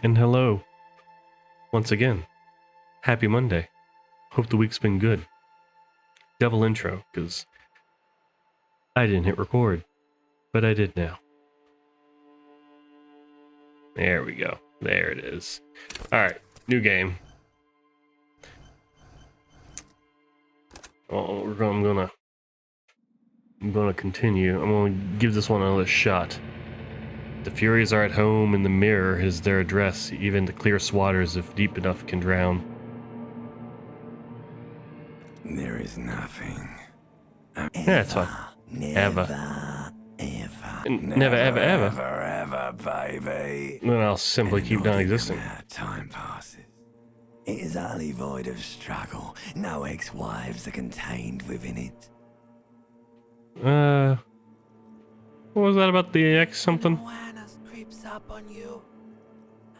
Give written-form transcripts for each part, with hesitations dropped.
And hello, once again. Happy Monday. Hope the week's been good. Devil intro, because I didn't hit record, but I did now. There we go. There it is. Alright, new game. Oh, I'm gonna continue. I'm gonna give this one another shot. The Furies are at home, and the mirror is their address. Even the clear waters, if deep enough, can drown. There is nothing. Yeah, it's fine. Never, ever, baby. Then I'll simply keep non-existing. Time passes. It is utterly void of struggle. No ex-wives are contained within it. What was that about the X something? Awareness creeps up on you.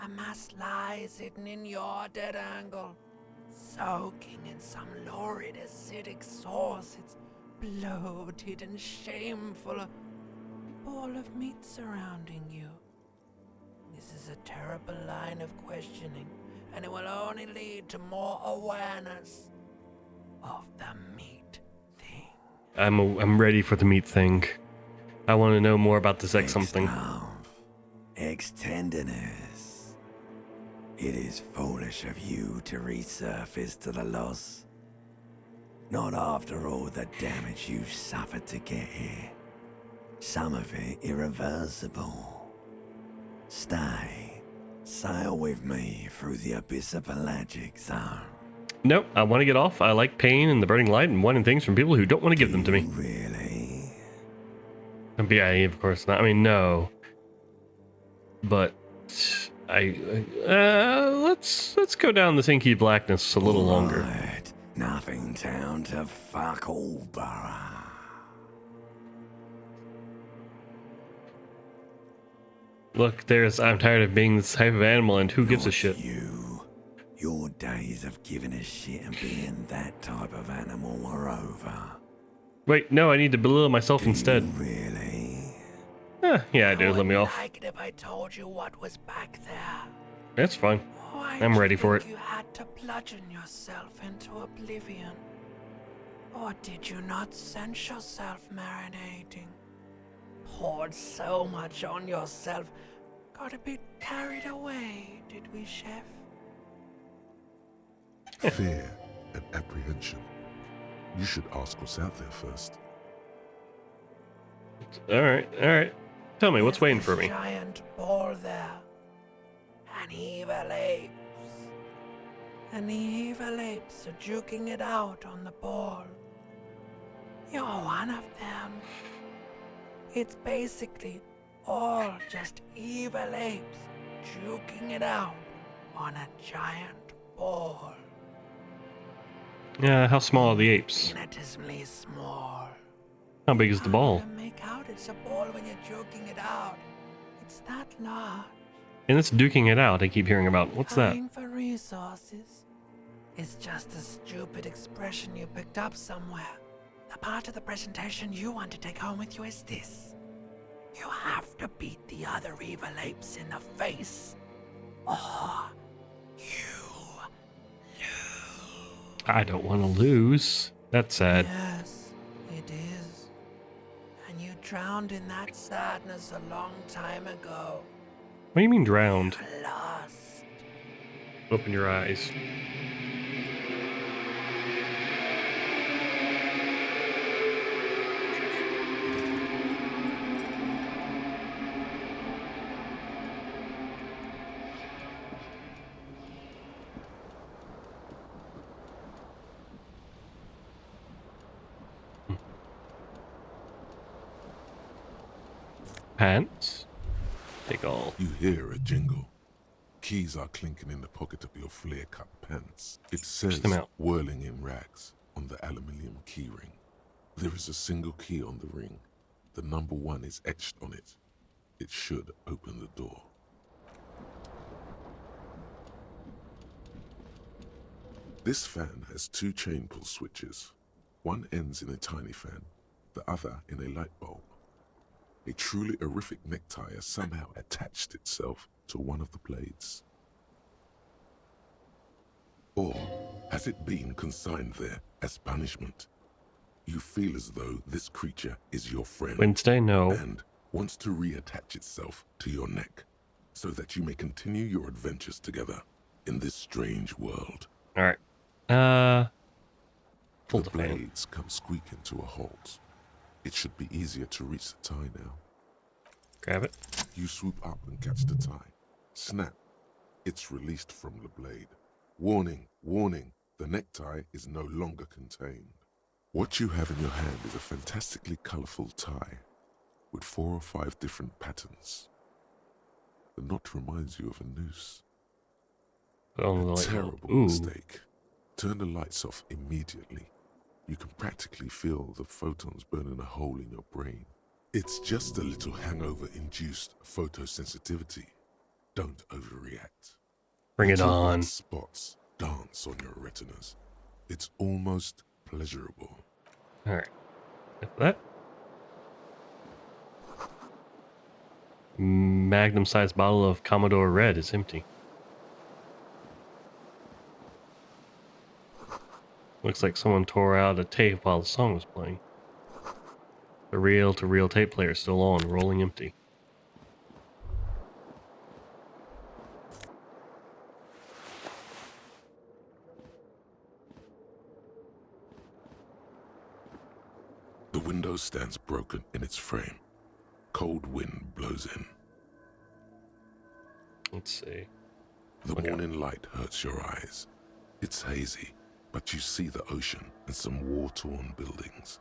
A mass lies hidden in your dead angle, soaking in some lurid acidic sauce. It's bloated and shameful, a ball of meat surrounding you. This is a terrible line of questioning, and it will only lead to more awareness of the meat thing. I'm ready for the meat thing. I want to know more about this X something. Ex-love, ex-tenderness. It is foolish of you to resurface to the loss. Not after all the damage you've suffered to get here. Some of it irreversible. Stay. Sail with me through the abyss of pelagic zone. Nope, I want to get off. I like pain and the burning light and wanting things from people who don't want to give them to me. Really? BIE, of course not. I mean, no. But let's go down this inky blackness a little longer. Right. Nothing town to fuck all borough. Look, I'm tired of being this type of animal, and who gives a shit? You. Your days of giving a shit and being that type of animal are over. Wait, no, I need to belittle myself instead. Really? Yeah, I do. Let me off. Like it if I told you what was back there. That's fine. Why I'm ready for it. You had to bludgeon yourself into oblivion. Or did you not sense yourself marinating? Poured so much on yourself. Got a bit carried away, did we, Chef? Fear and apprehension. You should ask what's out there first. Alright. Tell me, what's waiting for me? Giant ball there. And evil apes. And the evil apes are juking it out on the ball. You're one of them. It's basically all just evil apes juking it out on a giant ball. Yeah, how small are the apes? Infinitesimally small. How big is the ball? Hard to make out it's a ball when you're joking it out. It's that large. And it's duking it out I keep hearing about. What's that? Vying for resources. It's just a stupid expression you picked up somewhere. The part of the presentation you want to take home with you is this. You have to beat the other evil apes in the face, or you lose. I don't want to lose. That's sad. Yes, it is. And you drowned in that sadness a long time ago. What do you mean drowned? Lost. Open your eyes. Pants? Take all. You hear a jingle. Keys are clinking in the pocket of your flare-cut pants. It says them out. whirling in rags on the aluminium key ring. There is a single key on the ring. The number 1 is etched on it. It should open the door. This fan has 2 chain pull switches. One ends in a tiny fan, the other in a light bulb. A truly horrific necktie has somehow attached itself to one of the blades? Or has it been consigned there as punishment? You feel as though this creature is your friend Wednesday, no. and wants to reattach itself to your neck so that you may continue your adventures together in this strange world. All right. Pull The the fan. blades come squeaking to a halt. It should be easier to reach the tie now. Grab it. You swoop up and catch the tie. Snap. It's released from the blade. Warning, warning, the necktie is no longer contained. What you have in your hand is a fantastically colorful tie with 4 or 5 different patterns. The knot reminds you of a noose. Put on the A light terrible bulb. Ooh. mistake. Turn the lights off immediately. You can practically feel the photons burning a hole in your brain. It's just a little hangover-induced photosensitivity. Don't overreact. Bring it Little on. white spots dance on your retinas. It's almost pleasurable. All right. After that. Magnum-sized bottle of Commodore Red is empty. Looks like someone tore out a tape while the song was playing. The reel-to-reel tape player is still on, rolling empty. The window stands broken in its frame. Cold wind blows in. Let's see. The Okay. morning light hurts your eyes. It's hazy, but you see the ocean and some war-torn buildings.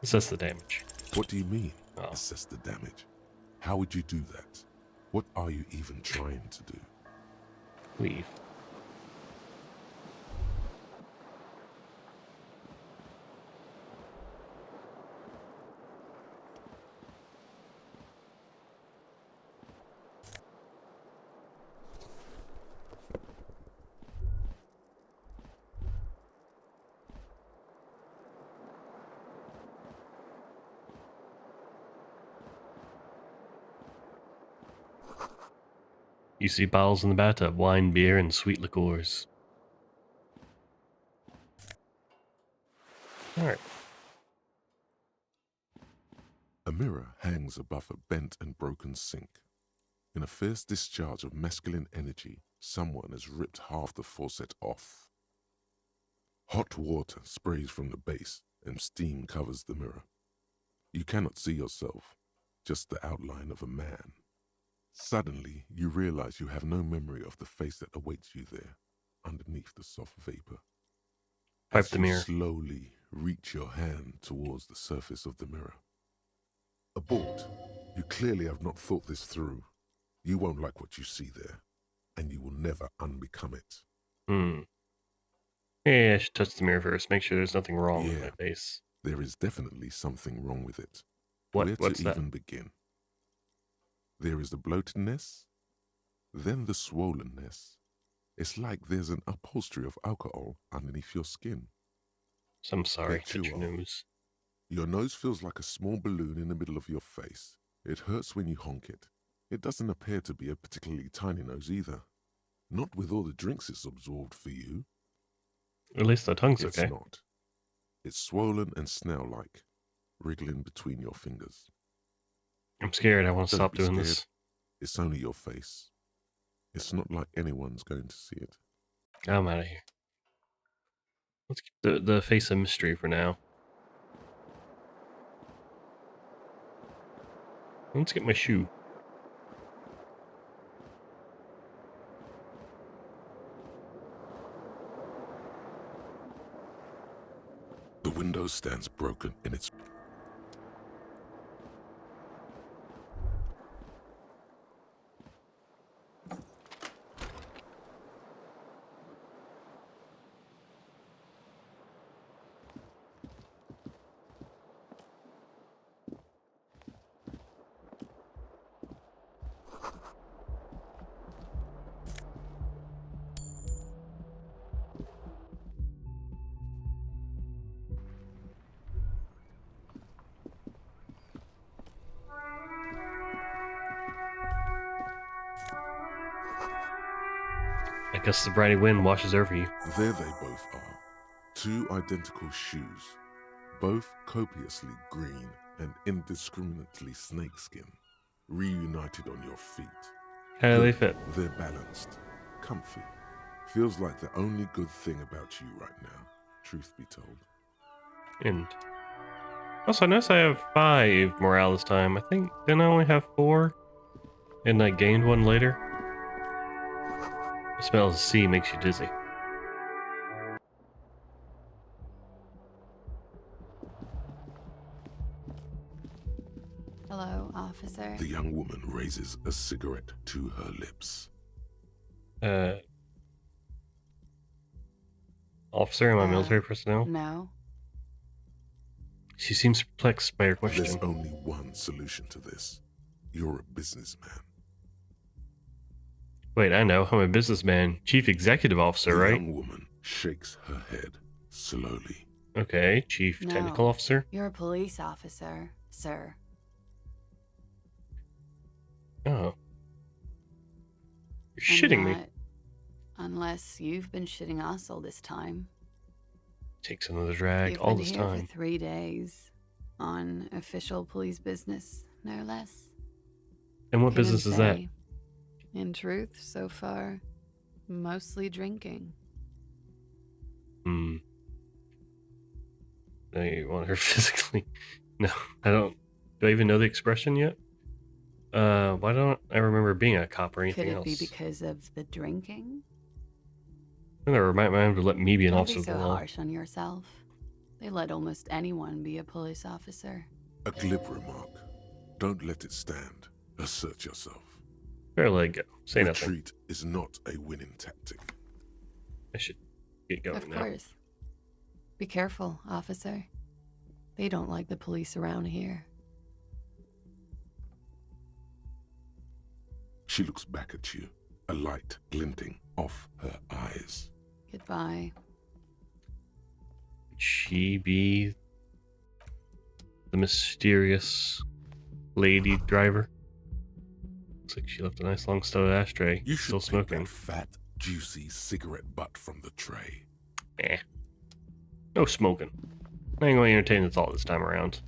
Assess the damage. What do you mean, Oh. assess the damage? How would you do that? What are you even trying to do? Leave. You see bottles in the bathtub, wine, beer, and sweet liqueurs. Alright. A mirror hangs above a bent and broken sink. In a fierce discharge of masculine energy, someone has ripped half the faucet off. Hot water sprays from the base and steam covers the mirror. You cannot see yourself, just the outline of a man. Suddenly, you realize you have no memory of the face that awaits you there, underneath the soft vapor. Wipe As the you mirror. slowly reach your hand towards the surface of the mirror. Abort. You clearly have not thought this through. You won't like what you see there, and you will never unbecome it. Yeah, I should touch the mirror first. Make sure there's nothing wrong with Yeah. my face. There is definitely something wrong with it. What's Where that? to even begin? There is the bloatedness, then the swollenness. It's like there's an upholstery of alcohol underneath your skin. So I'm sorry. Get Touch you your off. nose. Your nose feels like a small balloon in the middle of your face. It hurts when you honk it. It doesn't appear to be a particularly tiny nose either. Not with all the drinks it's absorbed for you. At least the tongue's It's okay. not. It's swollen and snail-like, wriggling between your fingers. I'm scared. I want to Don't stop be doing scared. this. It's only your face. It's not like anyone's going to see it. I'm out of here. Let's keep the face a mystery for now. Let's get my shoe. The window stands broken in its... I guess the briny wind washes over you. There they both are. Two identical shoes, both copiously green and indiscriminately snakeskin, reunited on your feet. How do they Good. fit? They're balanced, comfy. Feels like the only good thing about you right now, truth be told. And also, I noticed I have 5 morale this time. I think, didn't I only have 4? And I gained 1 later? The smell of the sea makes you dizzy. Hello, officer. The young woman raises a cigarette to her lips. Officer, am I military personnel? No. She seems perplexed by your There's question. only one solution to this. You're a businessman. Wait, I know. I'm a businessman. Chief Executive Officer, The right? young woman shakes her head slowly. Okay, Chief No. Technical Officer. You're a police officer, sir. Oh. You're I'm shitting me. not, unless you've been shitting us all this time. Takes another drag You've all been this here time. for 3 days. On official police business, no less. And what Couldn't business is that? say. In truth, so far, mostly drinking. Hmm. No, you want her physically? No, I don't. Do I even know the expression yet? Why don't I remember being a cop or anything Could it else? be because of the drinking? I never might mind to let me be an Don't officer be of the so law. harsh on yourself. They let almost anyone be a police officer. A glib remark. Don't let it stand. Assert yourself. Fair let go. Say nothing. Retreat is not a winning tactic. I should get going Of now. course. Be careful, officer. They don't like the police around here. She looks back at you, a light glinting off her eyes. Goodbye. Could she be the mysterious lady driver? Looks like she left a nice long stowed ashtray. You Still should pick smoking. that fat, juicy cigarette butt from the tray. Eh. No smoking. I ain't going to entertain the thought this time around.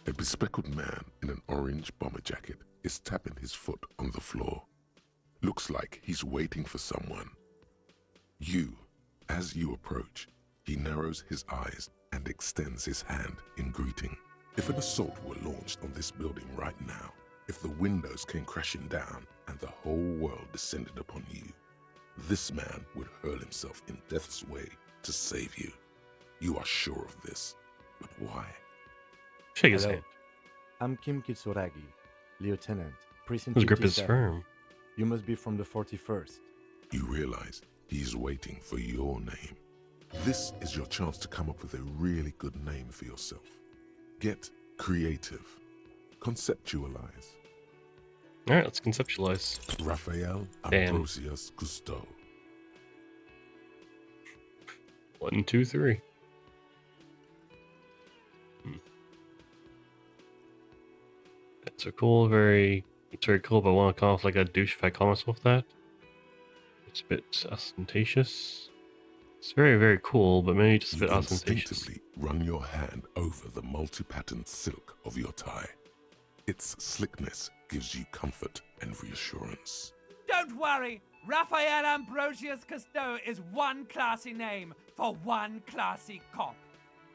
A bespectacled man in an orange bomber jacket is tapping his foot on the floor. Looks like he's waiting for someone. As you approach, he narrows his eyes and extends his hand in greeting. If an assault were launched on this building right now, if the windows came crashing down and the whole world descended upon you, this man would hurl himself in death's way to save you. You are sure of this, but why? Shake his Hello. hand. I'm Kim Kitsuragi, Lieutenant, Precinct His grip is 57. firm. You must be from the 41st. You realize he's waiting for your name. This is your chance to come up with a really good name for yourself. Get creative. Conceptualize. Alright, let's conceptualize. Raphael Damn. Ambrosius Cousteau. 1, 2, 3. That's so cool. It's very cool, but I want to come off like a douche if I call myself that. It's a bit ostentatious. It's very, very cool, but maybe just a You bit ostentatious. instinctively run your hand over the multi-patterned silk of your tie. Its slickness gives you comfort and reassurance. Don't worry, Raphael Ambrosius Cousteau is one classy name for one classy cop.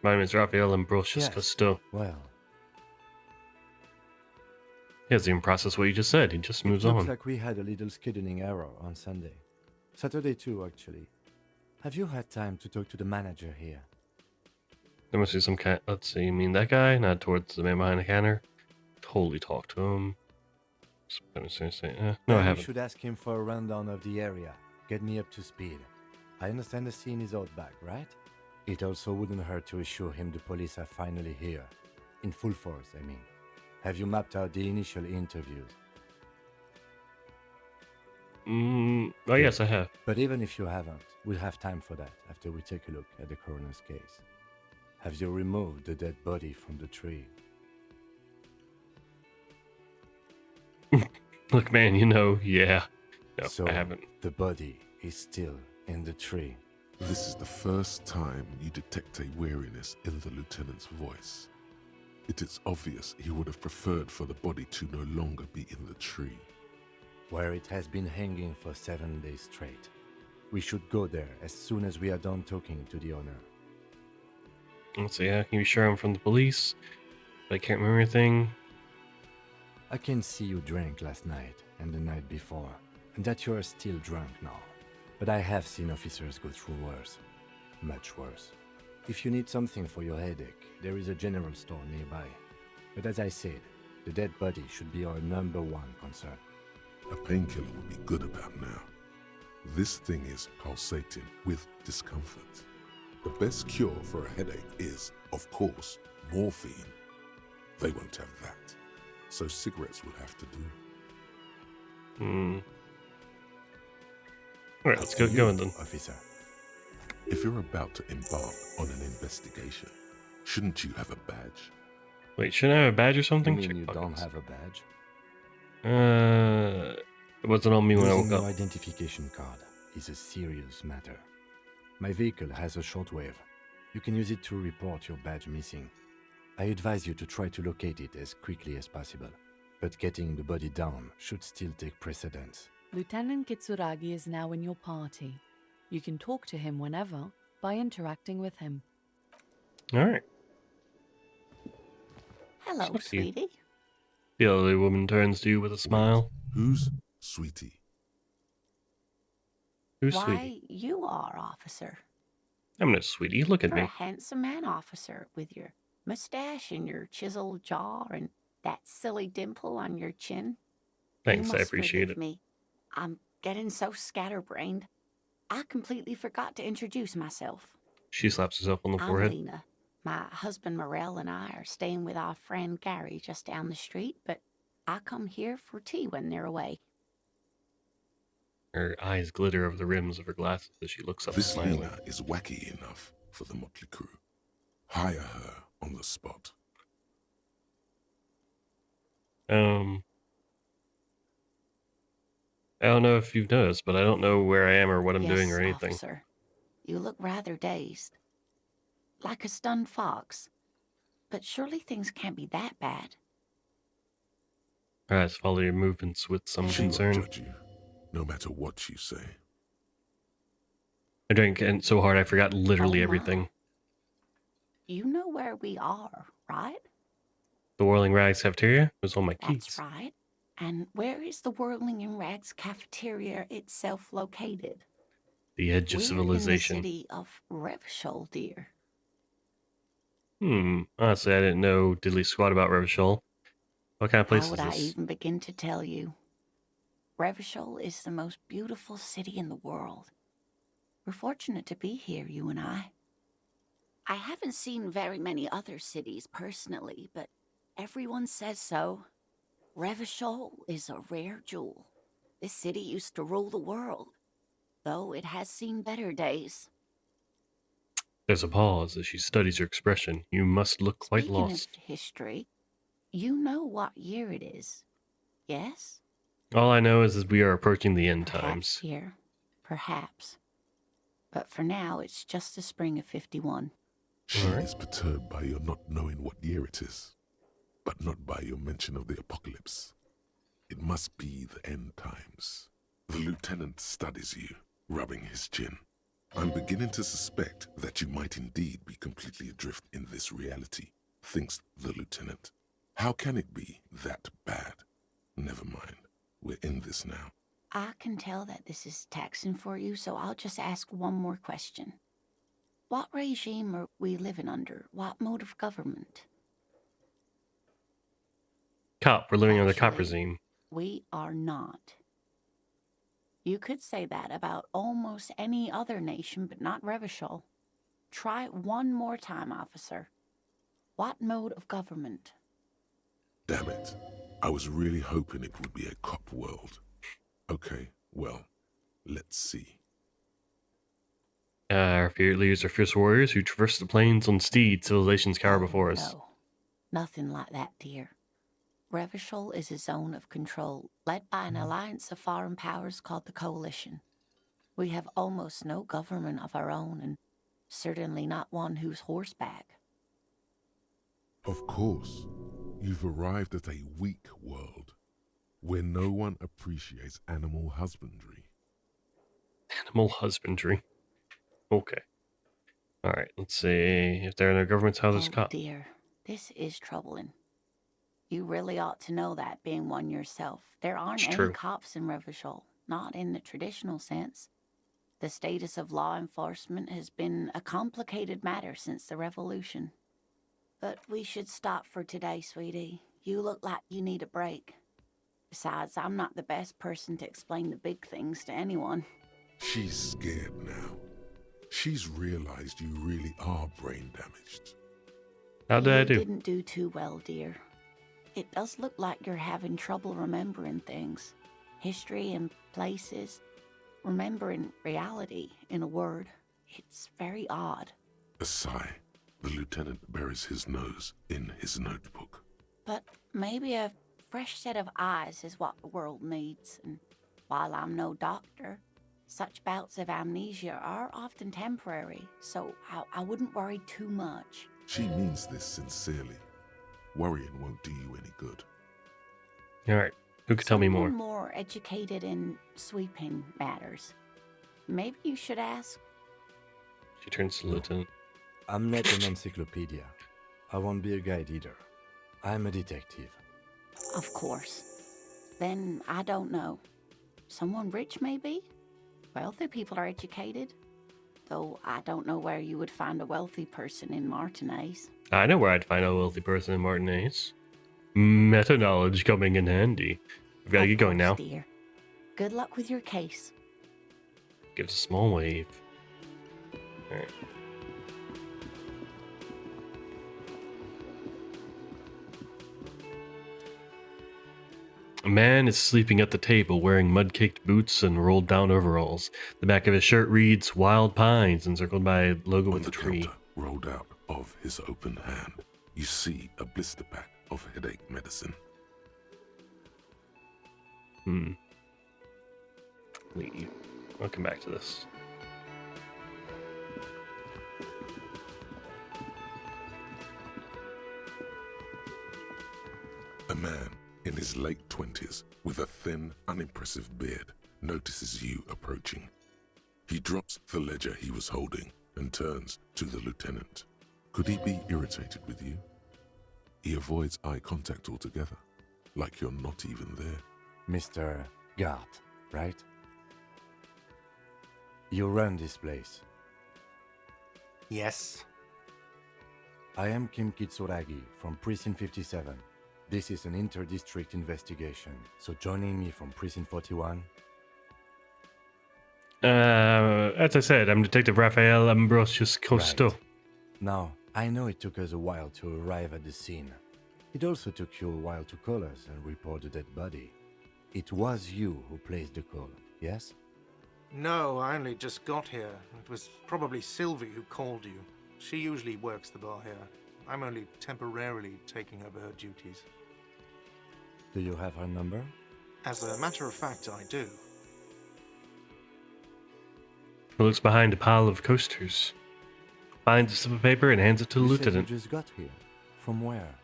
My name is Raphael Ambrosius Yes. Cousteau. Well, He hasn't even processed what you just said. He just moves it looks on. like we had a little scheduling error on Sunday. Saturday too, actually. Have you had time to talk to the manager here? There must be some cat. Let's see. You mean that guy? Not towards the man behind the counter. Totally talk to him. I was gonna say, no, I Then you haven't. should ask him for a rundown of the area. Get me up to speed. I understand the scene is out back, right? It also wouldn't hurt to assure him the police are finally here. In full force, I mean. Have you mapped out the initial interviews? Oh, yes, I have. But even if you haven't, we'll have time for that after we take a look at the coroner's case. Have you removed the dead body from the tree? Look, man, yeah. No, So, I haven't. the body is still in the tree. This is the first time you detect a weariness in the lieutenant's voice. It is obvious he would have preferred for the body to no longer be in the tree. Where it has been hanging for 7 days straight. We should go there as soon as we are done talking to the owner. Let's see, can you sure I'm from the police? But I can't remember anything. I can see you drank last night and the night before, and that you are still drunk now. But I have seen officers go through worse. Much worse. If you need something for your headache, there is a general store nearby. But as I said, the dead body should be our #1 concern. A painkiller would be good about now. This thing is pulsating with discomfort. The best cure for a headache is, of course, morphine. They won't have that, so cigarettes will have to do. Alright, let's get going then. Officer. If you're about to embark on an investigation, shouldn't you have a badge? Wait, shouldn't I have a badge or You something? mean Check you don't pockets. have a badge? It wasn't on me when I Losing woke your up. identification card is a serious matter. My vehicle has a shortwave. You can use it to report your badge missing. I advise you to try to locate it as quickly as possible. But getting the body down should still take precedence. Lieutenant Kitsuragi is now in your party. You can talk to him whenever by interacting with him. Alright. Hello, Fuck you. sweetie. The elderly woman turns to you with a smile. Who's Sweetie? Who's Why, Sweetie? you are, officer. I'm no sweetie. Look at You're a me. handsome man, officer, with your mustache and your chiseled jaw and that silly dimple on your chin. Thanks, You I must appreciate forgive it. me. I'm getting so scatterbrained. I completely forgot to introduce myself. She slaps herself on the I'm forehead. Lena. My husband Morel and I are staying with our friend Gary just down the street, but I come here for tea when they're away. Her eyes glitter over the rims of her glasses as she looks up This smiling. Lena is wacky enough for the motley crew. Hire her on the spot. I don't know if you've noticed, but I don't know where I am or what I'm doing or anything. Officer. You look rather dazed. Like a stunned fox. But surely things can't be that bad. Her eyes follow your movements with some She won't concern. judge you, no matter what you say. I drank and so hard I forgot literally Oh, my. everything. You know where we are, right? The Whirling Rags cafeteria was on my That's keys. right. And where is the Whirling in Rags cafeteria itself located? The edge of We're civilization. in the city of Revachol, dear. Honestly, I didn't know diddly squat about Revachol. What kind of place How is would I this? even begin to tell you? Revachol is the most beautiful city in the world. We're fortunate to be here, you and I. I haven't seen very many other cities personally, but everyone says so. Revachol is a rare jewel. This city used to rule the world, though it has seen better days. There's a pause as she studies her expression. You must look quite Speaking lost. of history, you know what year it is, yes? All I know is we are approaching the end Perhaps, times. dear. Perhaps. But for now, it's just the spring of 51. She Alright. is perturbed by your not knowing what year it is, but not by your mention of the apocalypse. It must be the end times. The lieutenant studies you, rubbing his chin. I'm beginning to suspect that you might indeed be completely adrift in this reality, thinks the lieutenant. How can it be that bad? Never mind. We're in this now. I can tell that this is taxing for you, so I'll just ask one more question. What regime are we living under? What mode of government? Cop, we're living under cop Actually, regime. We are not. You could say that about almost any other nation, but not Revachol. Try it one more time, officer. What mode of government? Damn it. I was really hoping it would be a cop world. Okay, well, let's see. Our feared leaders are fierce warriors who traverse the plains on steeds. Civilizations cower before us. No, nothing like that, dear. Revachol is a zone of control led by an alliance of foreign powers called the Coalition. We have almost no government of our own, and certainly not one who's horseback. Of course, you've arrived at a weak world where no one appreciates animal husbandry. Animal husbandry. Okay. Alright, let's see. If there are no governments, how there's Oh cop. dear, this is troubling. You really ought to know that, being one yourself. There aren't It's any true. cops in Revachol, not in the traditional sense. The status of law enforcement has been a complicated matter since the revolution. But we should stop for today, sweetie. You look like you need a break. Besides, I'm not the best person to explain the big things to anyone. She's scared now. She's realized you really are brain damaged. How did I You do? didn't do too well, dear. It does look like you're having trouble remembering things. History and places. Remembering reality, in a word. It's very odd. A sigh. The lieutenant buries his nose in his notebook. But maybe a fresh set of eyes is what the world needs. And while I'm no doctor, such bouts of amnesia are often temporary, so I wouldn't worry too much. She means this sincerely. Worrying won't do you any good. Alright, who could tell me Someone more? more educated in sweeping matters. Maybe you should ask. She turns to the No. lieutenant. I'm not an encyclopedia. I won't be a guide either. I'm a detective. Of course. Then I don't know. Someone rich, maybe? Wealthy people are educated. Though I don't know where you would find a wealthy person in Martinez. I know where I'd find a wealthy person in Martinez. Meta knowledge coming in handy. We've got to Of get going now. course, dear. Good luck with your case. Gives a small wave. Alright. A man is sleeping at the table wearing mud-caked boots and rolled down overalls. The back of his shirt reads Wild Pines, encircled by a logo On with the a tree. counter, rolled out of his open hand, you see a blister pack of headache medicine. Leave. I'll come back to this. A man in his late 20s with a thin, unimpressive beard notices you approaching. He drops the ledger he was holding and turns to the lieutenant. Could he be irritated with you? He avoids eye contact altogether, like you're not even there. Mr. Gart, right? You run this place. Yes. I am Kim Kitsuragi from Precinct 57. This is an inter-district investigation, so joining me from Precinct 41. As I said, I'm Detective Raphael Ambrosius Costo. Right. Now, I know it took us a while to arrive at the scene. It also took you a while to call us and report the dead body. It was you who placed the call, yes? No, I only just got here. It was probably Sylvie who called you. She usually works the bar here. I'm only temporarily taking over her duties. Do you have her number? As a matter of fact, I do. He looks behind a pile of coasters, finds a slip of paper, and hands it to the You said lieutenant. you just got here. From where?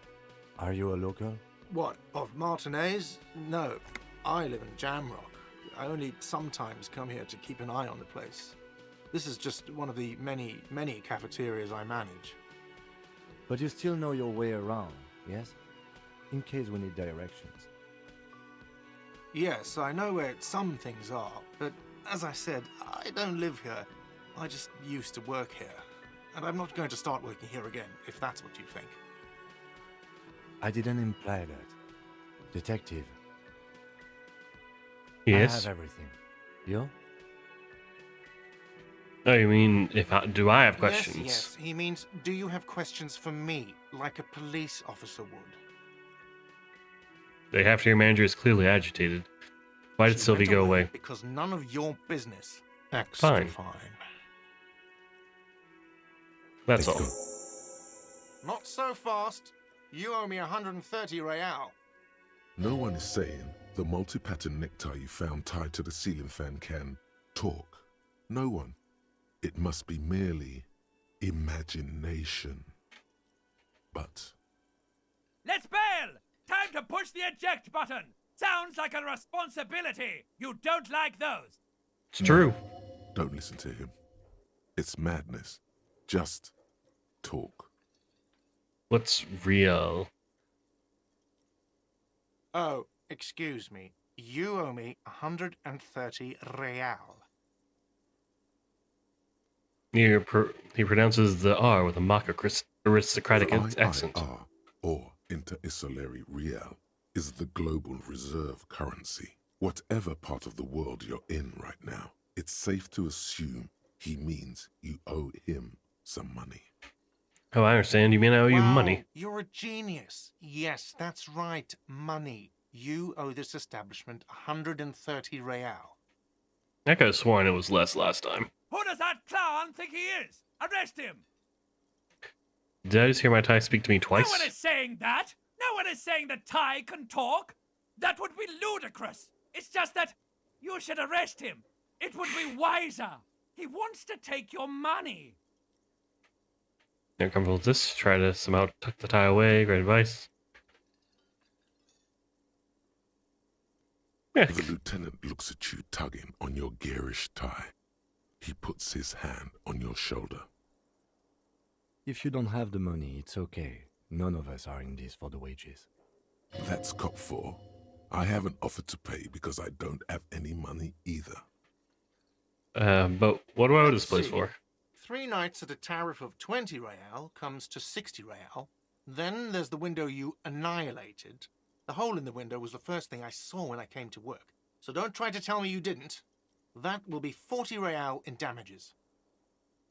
Are you a local? What, of Martinez? No, I live in Jamrock. I only sometimes come here to keep an eye on the place. This is just one of the many, many cafeterias I manage. But you still know your way around, yes? In case we need directions. Yes, I know where some things are, but as I said, I don't live here. I just used to work here. And I'm not going to start working here again, if that's what you think. I didn't imply that. Detective, I Yes. have everything. You? Oh, you mean do I have Yes, questions? yes. He means, do you have questions for me, like a police officer would? The cafeteria manager is clearly agitated. Why did She Sylvie went go away? Because none of your business. Fine. That's Let's all. go. Not so fast. You owe me 130 real. No one is saying the multi-pattern necktie you found tied to the ceiling fan can talk. No one. It must be merely imagination. But Let's bail! Time to push the eject button! Sounds like a responsibility! You don't like those! It's true. don't listen to him. It's madness. Just talk. What's real? Oh, excuse me. You owe me 130 real. He pronounces the R with a mock aristocratic The accent. IIR, or Interinsulary Real, is the global reserve currency. Whatever part of the world you're in right now, it's safe to assume he means you owe him some money. Oh, I understand. You mean I owe you money? You're a genius. Yes, that's right. Money. You owe this establishment 130 real. I could have sworn it was less last time. Who does that clown think he is? Arrest him! Did I just hear my tie speak to me twice? No one is saying that! No one is saying that Ty can talk! That would be ludicrous! It's just that you should arrest him! It would be wiser! He wants to take your money! You're comfortable with this? Try to somehow tuck the tie away. Great advice. Yeah. The lieutenant looks at you tugging on your garish tie. He puts his hand on your shoulder. If you don't have the money, it's okay. None of us are in this for the wages. That's cop 4. I haven't offered to pay because I don't have any money either. But what do I owe this Let's place see. for? 3 nights at a tariff of 20 real comes to 60 real. Then there's the window you annihilated. The hole in the window was the first thing I saw when I came to work. So don't try to tell me you didn't. That will be 40 real in damages.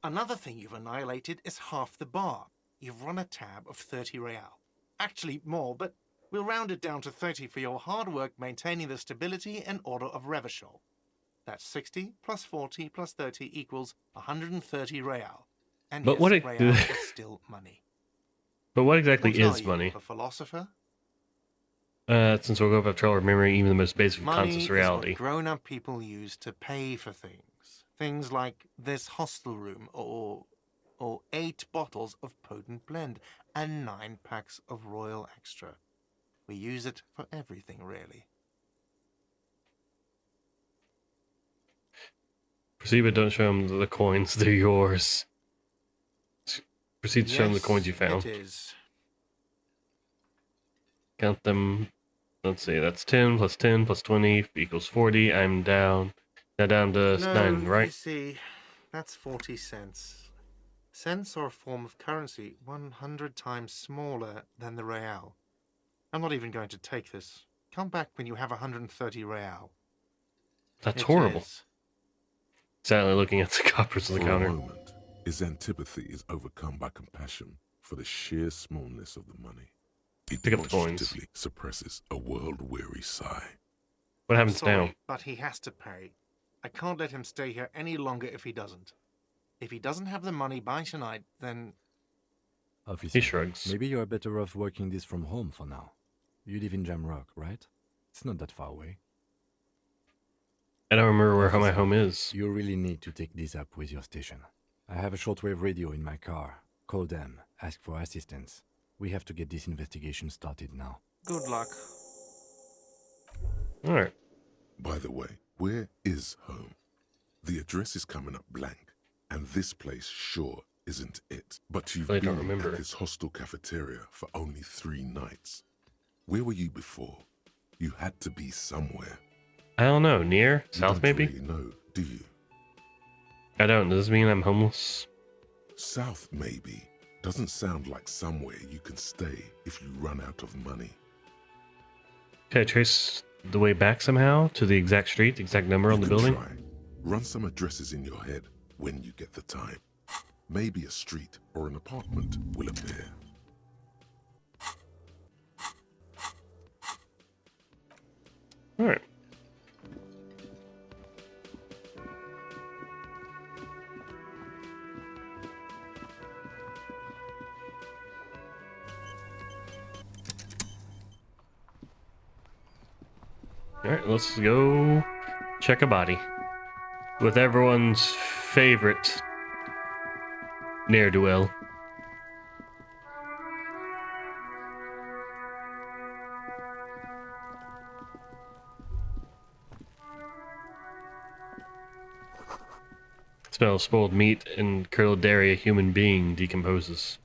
Another thing you've annihilated is half the bar. You've run a tab of 30 real. Actually more, but we'll round it down to 30 for your hard work maintaining the stability and order of Revachol. That's 60 plus 40 plus 30 equals 130 real. And But yes, what real is still money. But what exactly What are is you, money? a philosopher? Since we'll go about trouble remembering even the most basic Money concepts is of reality. what grown-up people use to pay for things. Things like this hostel room, or 8 bottles of potent blend, and 9 packs of Royal Extra. We use it for everything, really. Proceed, but don't show him the coins. They're yours. Proceed to show him the coins you found. It is. Count them. Let's see. That's 10 plus 10 plus 20 equals 40. I'm down. Now down to 9, You right? see, that's 40 cents. Cents are a form of currency 100 times smaller than the real. I'm not even going to take this. Come back when you have 130 real. That's It horrible. is. Sadly looking at the coppers on the For a counter. moment, his antipathy is overcome by compassion for the sheer smallness of the money. He Pick up the coins. demonstratively suppresses a world-weary sigh. What happens Sorry, now? but he has to pay. I can't let him stay here any longer if he doesn't. If he doesn't have the money by tonight, then... Officer, He shrugs. maybe you're better off working this from home for now. You live in Jamrock, right? It's not that far away. I don't remember where my home is. You really need to take this up with your station. I have a shortwave radio in my car. Call them, ask for assistance. We have to get this investigation started now. Good luck. Alright. By the way, where is home? The address is coming up blank, and this place sure isn't it. But you've I been don't remember. at this hostel cafeteria for only 3 nights. Where were you before? You had to be somewhere. I don't know. Near? You South, don't maybe? really know, do you? I don't. Does this mean I'm homeless? South, maybe. Doesn't sound like somewhere you can stay if you run out of money. Okay, trace the way back somehow to the exact street, the exact number You on the can building? try. Run some addresses in your head when you get the time. Maybe a street or an apartment will appear. All right. All right, let's go check a body with everyone's favorite ne'er-do-well. Smell of spoiled meat and curdled dairy a human being decomposes.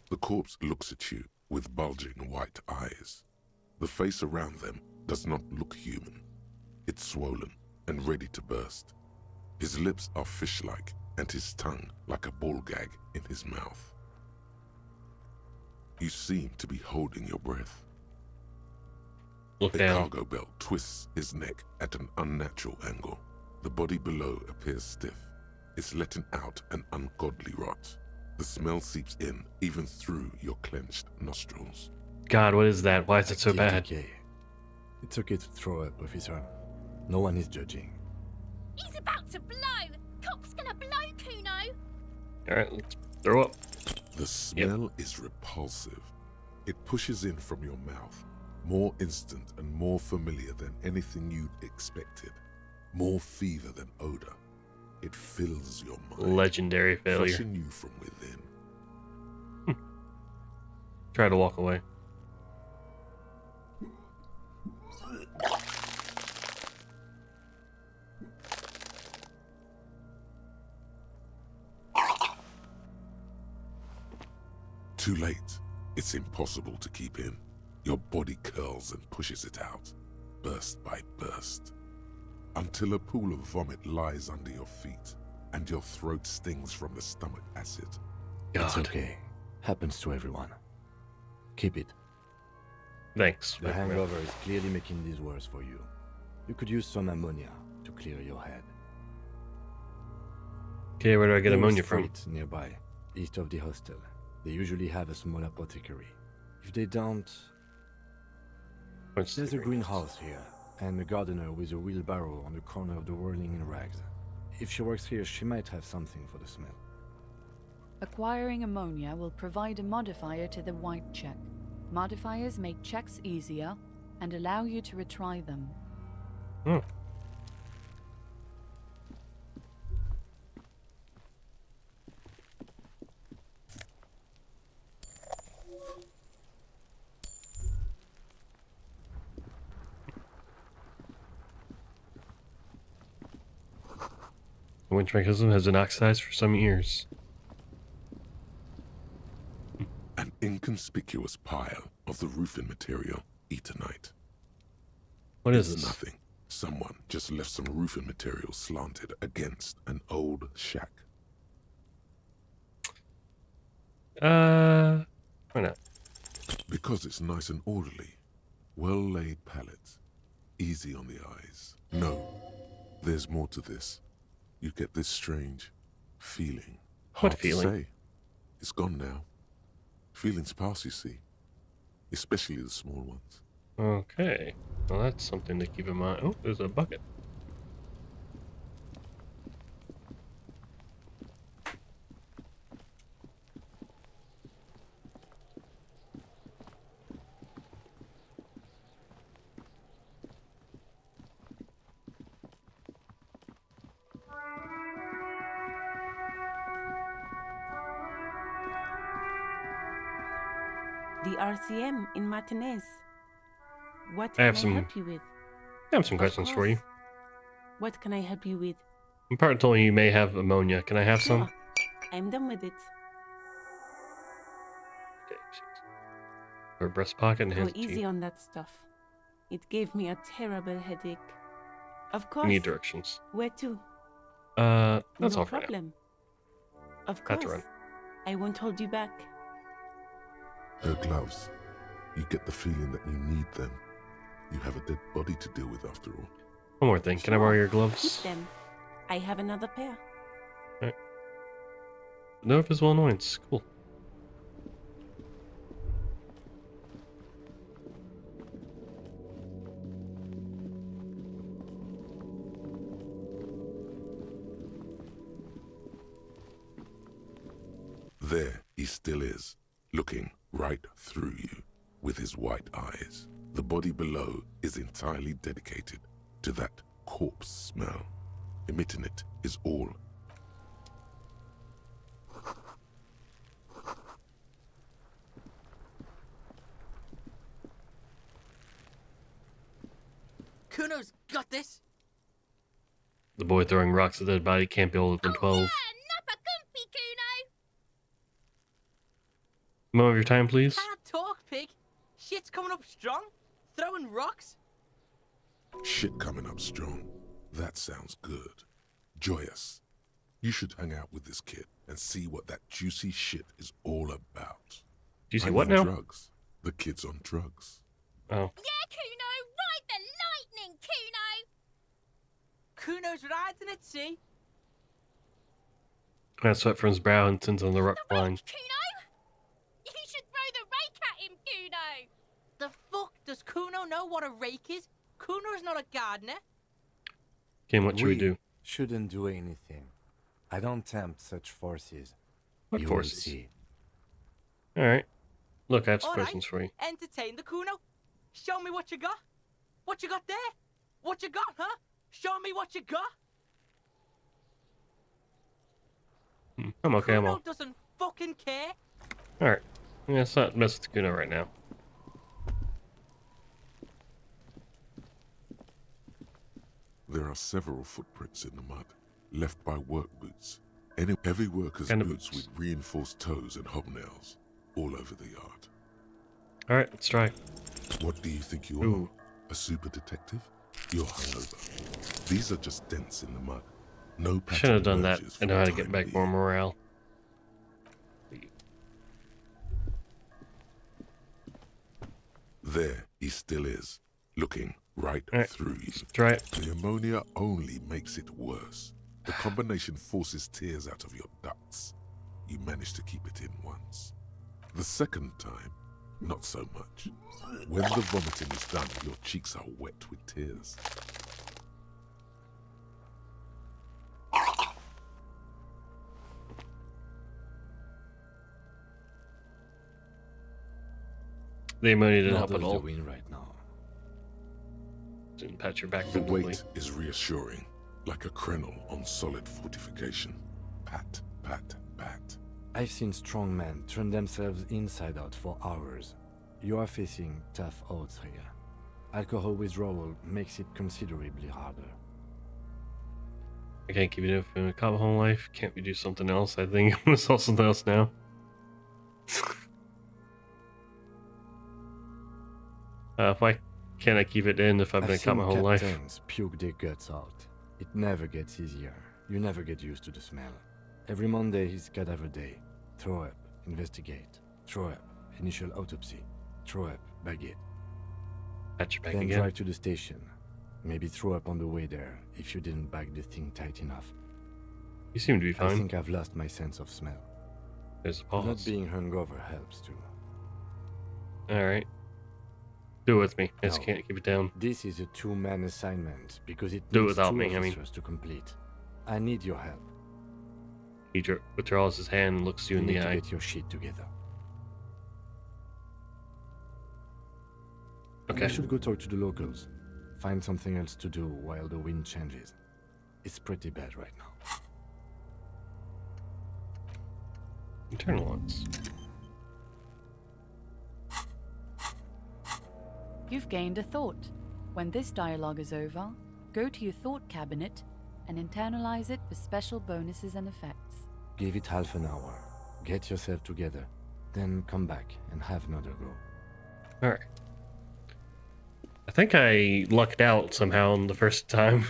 The corpse looks at you with bulging white eyes. The face around them does not look human. It's swollen and ready to burst. His lips are fish-like and his tongue like a ball gag in his mouth. You seem to be holding your breath. Look A down. cargo belt twists his neck at an unnatural angle. The body below appears stiff. It's letting out an ungodly rot. The smell seeps in even through your clenched nostrils. God, what is that? Why is it so Active bad? decay. It's okay to throw up, officer. No one is judging. He's about to blow! Cock's gonna blow, Kuno! Alright, let's throw up. The smell is repulsive. It pushes in from your mouth, more instant and more familiar than anything you'd expected. More fever than odor. It fills your mind, Legendary failure. crushing you from within. Try to walk away. Too late. It's impossible to keep in. Your body curls and pushes it out, burst by burst, until a pool of vomit lies under your feet and your throat stings from the stomach acid. It's God. okay. Happens to everyone. Keep it. Thanks. The hangover is clearly making this worse for you. You could use some ammonia to clear your head. Okay, where do I get There is ammonia from? freight nearby, east of the hostel. They usually have a small apothecary. If they don't, What's there's the a greenhouse here, and a gardener with a wheelbarrow on the corner of the whirling in rags. If she works here, she might have something for the smell. Acquiring ammonia will provide a modifier to the white check. Modifiers make checks easier and allow you to retry them. Hmm. The winch mechanism has been oxidized for some years. An inconspicuous pile of the roofing material, eternite. What is It's this? nothing. Someone just left some roofing material slanted against an old shack. Why not? Because it's nice and orderly. Well-laid pallets. Easy on the eyes. No, there's more to this. You get this strange feeling. What Hard feeling? to say. It's gone now. Feelings pass, you see. Especially the small ones. Okay. Well, that's something to keep in mind. Oh, there's a bucket. The RCM in Martinez. What I have can I some- help you with? I have some Of questions for you. course. What can I help you with? I'm part told you may have ammonia. Can I have some? Sure. I'm done with it. Okay, her breast pocket and Go hands easy on that stuff. It gave me a terrible headache. Of I course. need directions. Where to? That's no all for now. problem. Of Had to course. run. I won't hold you back. Her gloves. You get the feeling that you need them. You have a dead body to deal with after all. One more thing. Can I borrow your Keep gloves? them. I have another pair. No invisible annoyance. Cool. There he still is, looking right through you with his white eyes. The body below is entirely dedicated to that corpse smell. Emitting it is all. Kuno's got this. The boy throwing rocks at the dead body can't be older than 12. Yeah, nappa gumpy, Kuno. Moment of your time, please. Can't talk, pig. Shit's coming up strong. Throwing rocks. Shit coming up strong. That sounds good. Joyous. You should hang out with this kid and see what that juicy shit is all about. Do you see I what mean now? Drugs. The kid's on drugs. Oh. Yeah, Kuno, ride the lightning, Kuno. Kuno's riding it, see? That sweat from his brow and sends on the rock The flying. rake, Kuno. You should throw the rake at him, Kuno. The fuck? Does Kuno know what a rake is? Kuno's not a gardener. Kim, what should we do? Shouldn't do anything. I don't tempt such forces. What You forces? will see. Alright. Look, I have some All right. questions for you. Entertain the Kuno. Show me what you got. What you got there? What you got, huh? Show me what you got. I'm okay, I'm Kuno all. doesn't fucking care. Alright. Yeah, let's not mess with Kuno right now. There are several footprints in the mud, left by work boots. Any heavy workers' Kind of boots boots. with reinforced toes and hobnails, all over the yard. Alright, let's try. What do you think you Ooh. are? A super detective? You're hungover. These are just dents in the mud. No pattern Shouldn't have done that. emerges I know for how the to get time back more being. morale. There he still is, looking right Alright. through you. Try it. The ammonia only makes it worse. The combination forces tears out of your ducts. You manage to keep it in once. The second time, not so much. When the vomiting is done, your cheeks are wet with tears. The ammonia didn't Not help at all all. the win right now. Didn't pat your back The probably. weight is reassuring, like a crenel on solid fortification. Pat, pat, pat. I've seen strong men turn themselves inside out for hours. You are facing tough odds here. Alcohol withdrawal makes it considerably harder. I can't keep it up in a cop home life. Can't we do something else? I think I'm gonna sell something else now. Why can't I keep it in if I've been a I've cop my seen whole life? captains puke their guts out. It never gets easier. You never get used to the smell. Every Monday is cadaver day. Throw up, investigate. Throw up, initial autopsy. Throw up, bag it. Pat your back Then again. drive to the station. Maybe throw up on the way there if you didn't bag the thing tight enough. You seem to be I fine. think I've lost my sense of smell. There's a Not pause. being hungover helps too. Alright. Do it with me. I just No. can't keep it down. This is a two-man assignment because it Do it needs without two me, I mean. officers to complete. I need your help. He withdraws his hand and looks you in need the to eye. get your shit together. Okay. I should go talk to the locals. Find something else to do while the wind changes. It's pretty bad right now. Internal ones. You've gained a thought. When this dialogue is over, go to your thought cabinet and internalize it for special bonuses and effects. Give it half an hour. Get yourself together. Then come back and have another go. Alright. I think I lucked out somehow on the first time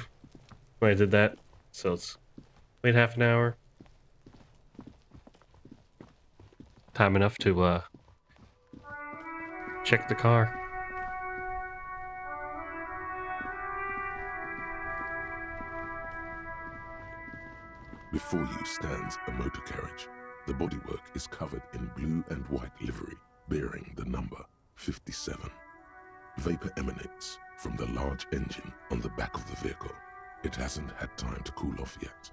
when I did that. So it's wait half an hour. Time enough to check the car. Before you stands a motor carriage. The bodywork is covered in blue and white livery, bearing the number 57. Vapor emanates from the large engine on the back of the vehicle. It hasn't had time to cool off yet.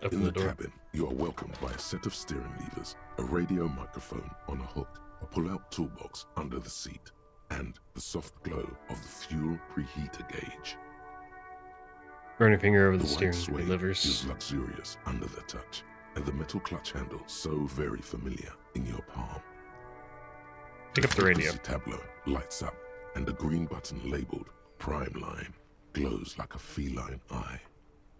Open In the the door. cabin, you are welcomed by a set of steering levers, a radio microphone on a hook, a pull-out toolbox under the seat, and the soft glow of the fuel preheater gauge. Run your finger over The the white steering suede levers. is luxurious under the touch, and the metal clutch handle so very familiar in your palm. Pick up the radio. frequency tableau lights up, and a green button labeled Prime Line glows like a feline eye.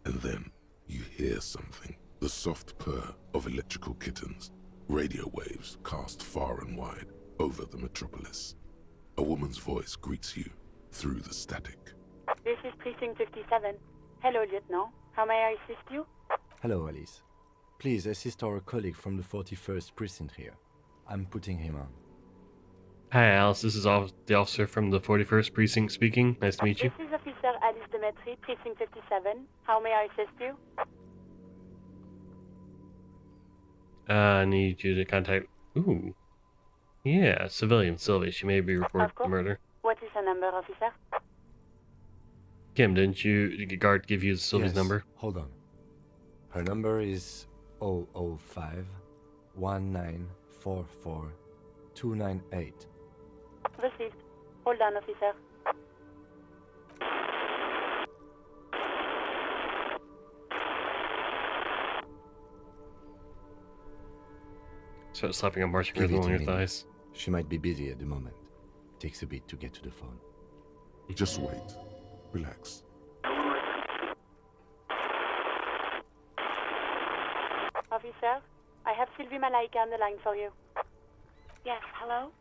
And then you hear something, the soft purr of electrical kittens, radio waves cast far and wide over the metropolis. A woman's voice greets you through the static. This is Precinct 57. Hello, Lieutenant. How may I assist you? Hello, Alice. Please assist our colleague from the 41st Precinct here. I'm putting him on. Hi, Alice. This is the officer from the 41st Precinct speaking. Nice to meet you. This is Officer Alice Demetri, Precinct 57. How may I assist you? I need you to contact... Ooh. Yeah, civilian Sylvie. She may be reported Of course. for murder. What is her number, officer? Kim, didn't the guard give you Sylvie's Yes, number? Hold on. Her number is 005 1944 298. Received. Hold on, officer. Start slapping a marching Give rhythm it on a your minute. thighs. She might be busy at the moment. Takes a bit to get to the phone. Just wait. Relax. Officer, I have Sylvie Malaika on the line for you. Yes, hello?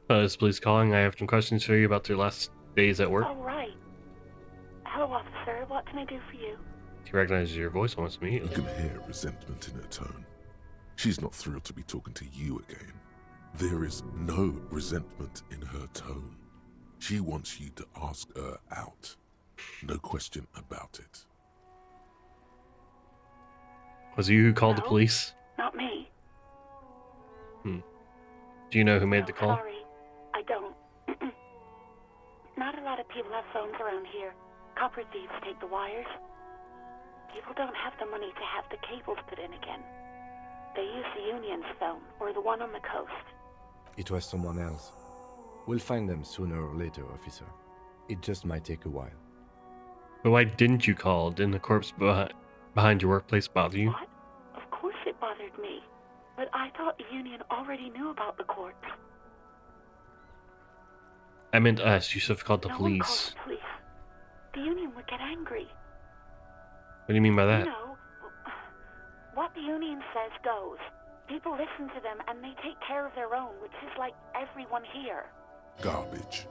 This police calling. I have some questions for you about their last days at work. Oh, right. Hello, officer. What can I do for you? She recognizes your voice almost You immediately. can hear resentment in her tone. She's not thrilled to be talking to you again. There is no resentment in her tone. She wants you to ask her out. No question about it. Was it you who called the No. police? Not me. Do you know who made the call? Sorry, I don't. Not a lot of people have phones around here. Copper thieves take the wires. People don't have the money to have the cables put in again. They use the Union's phone, or the one on the coast. It was someone else. We'll find them sooner or later, officer. It just might take a while. But why didn't you call? Didn't the corpse behind your workplace bother you? What? Of course it bothered me. But I thought the Union already knew about the corpse. I meant us. You should have called the No one police. called the police. The Union would get angry. What do you mean by that? You know, what the Union says goes. People listen to them and they take care of their own, which is like everyone here. Garbage.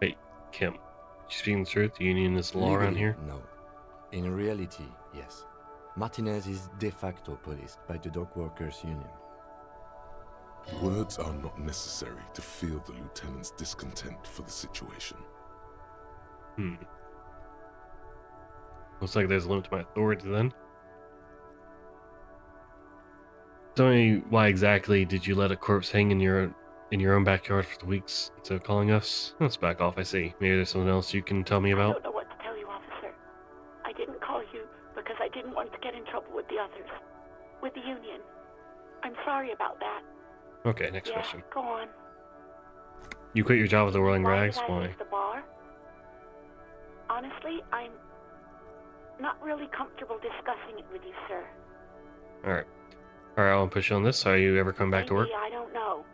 Wait, Kim. She's speaking the truth? The Union is the law around Legally, here? No. In reality, yes. Martinez is de facto policed by the Dock Workers Union. Words are not necessary to feel the lieutenant's discontent for the situation. Looks like there's a limit to my authority then. Tell me, why exactly did you let a corpse hang in your own backyard for the weeks instead of calling us? Let's back off, I see. Maybe there's something else you can tell me I about? don't know what to tell you, officer. I didn't call you because I didn't want to get in trouble with the others. With the Union. I'm sorry about that. Okay, next Yeah, question. go on. You quit your job with the Rolling Why Rags? did I Why? leave the bar? Honestly, I'm not really comfortable discussing it with you, sir. Alright. Alright, I won't push you on this. Are you ever coming back to work? Maybe, I don't know.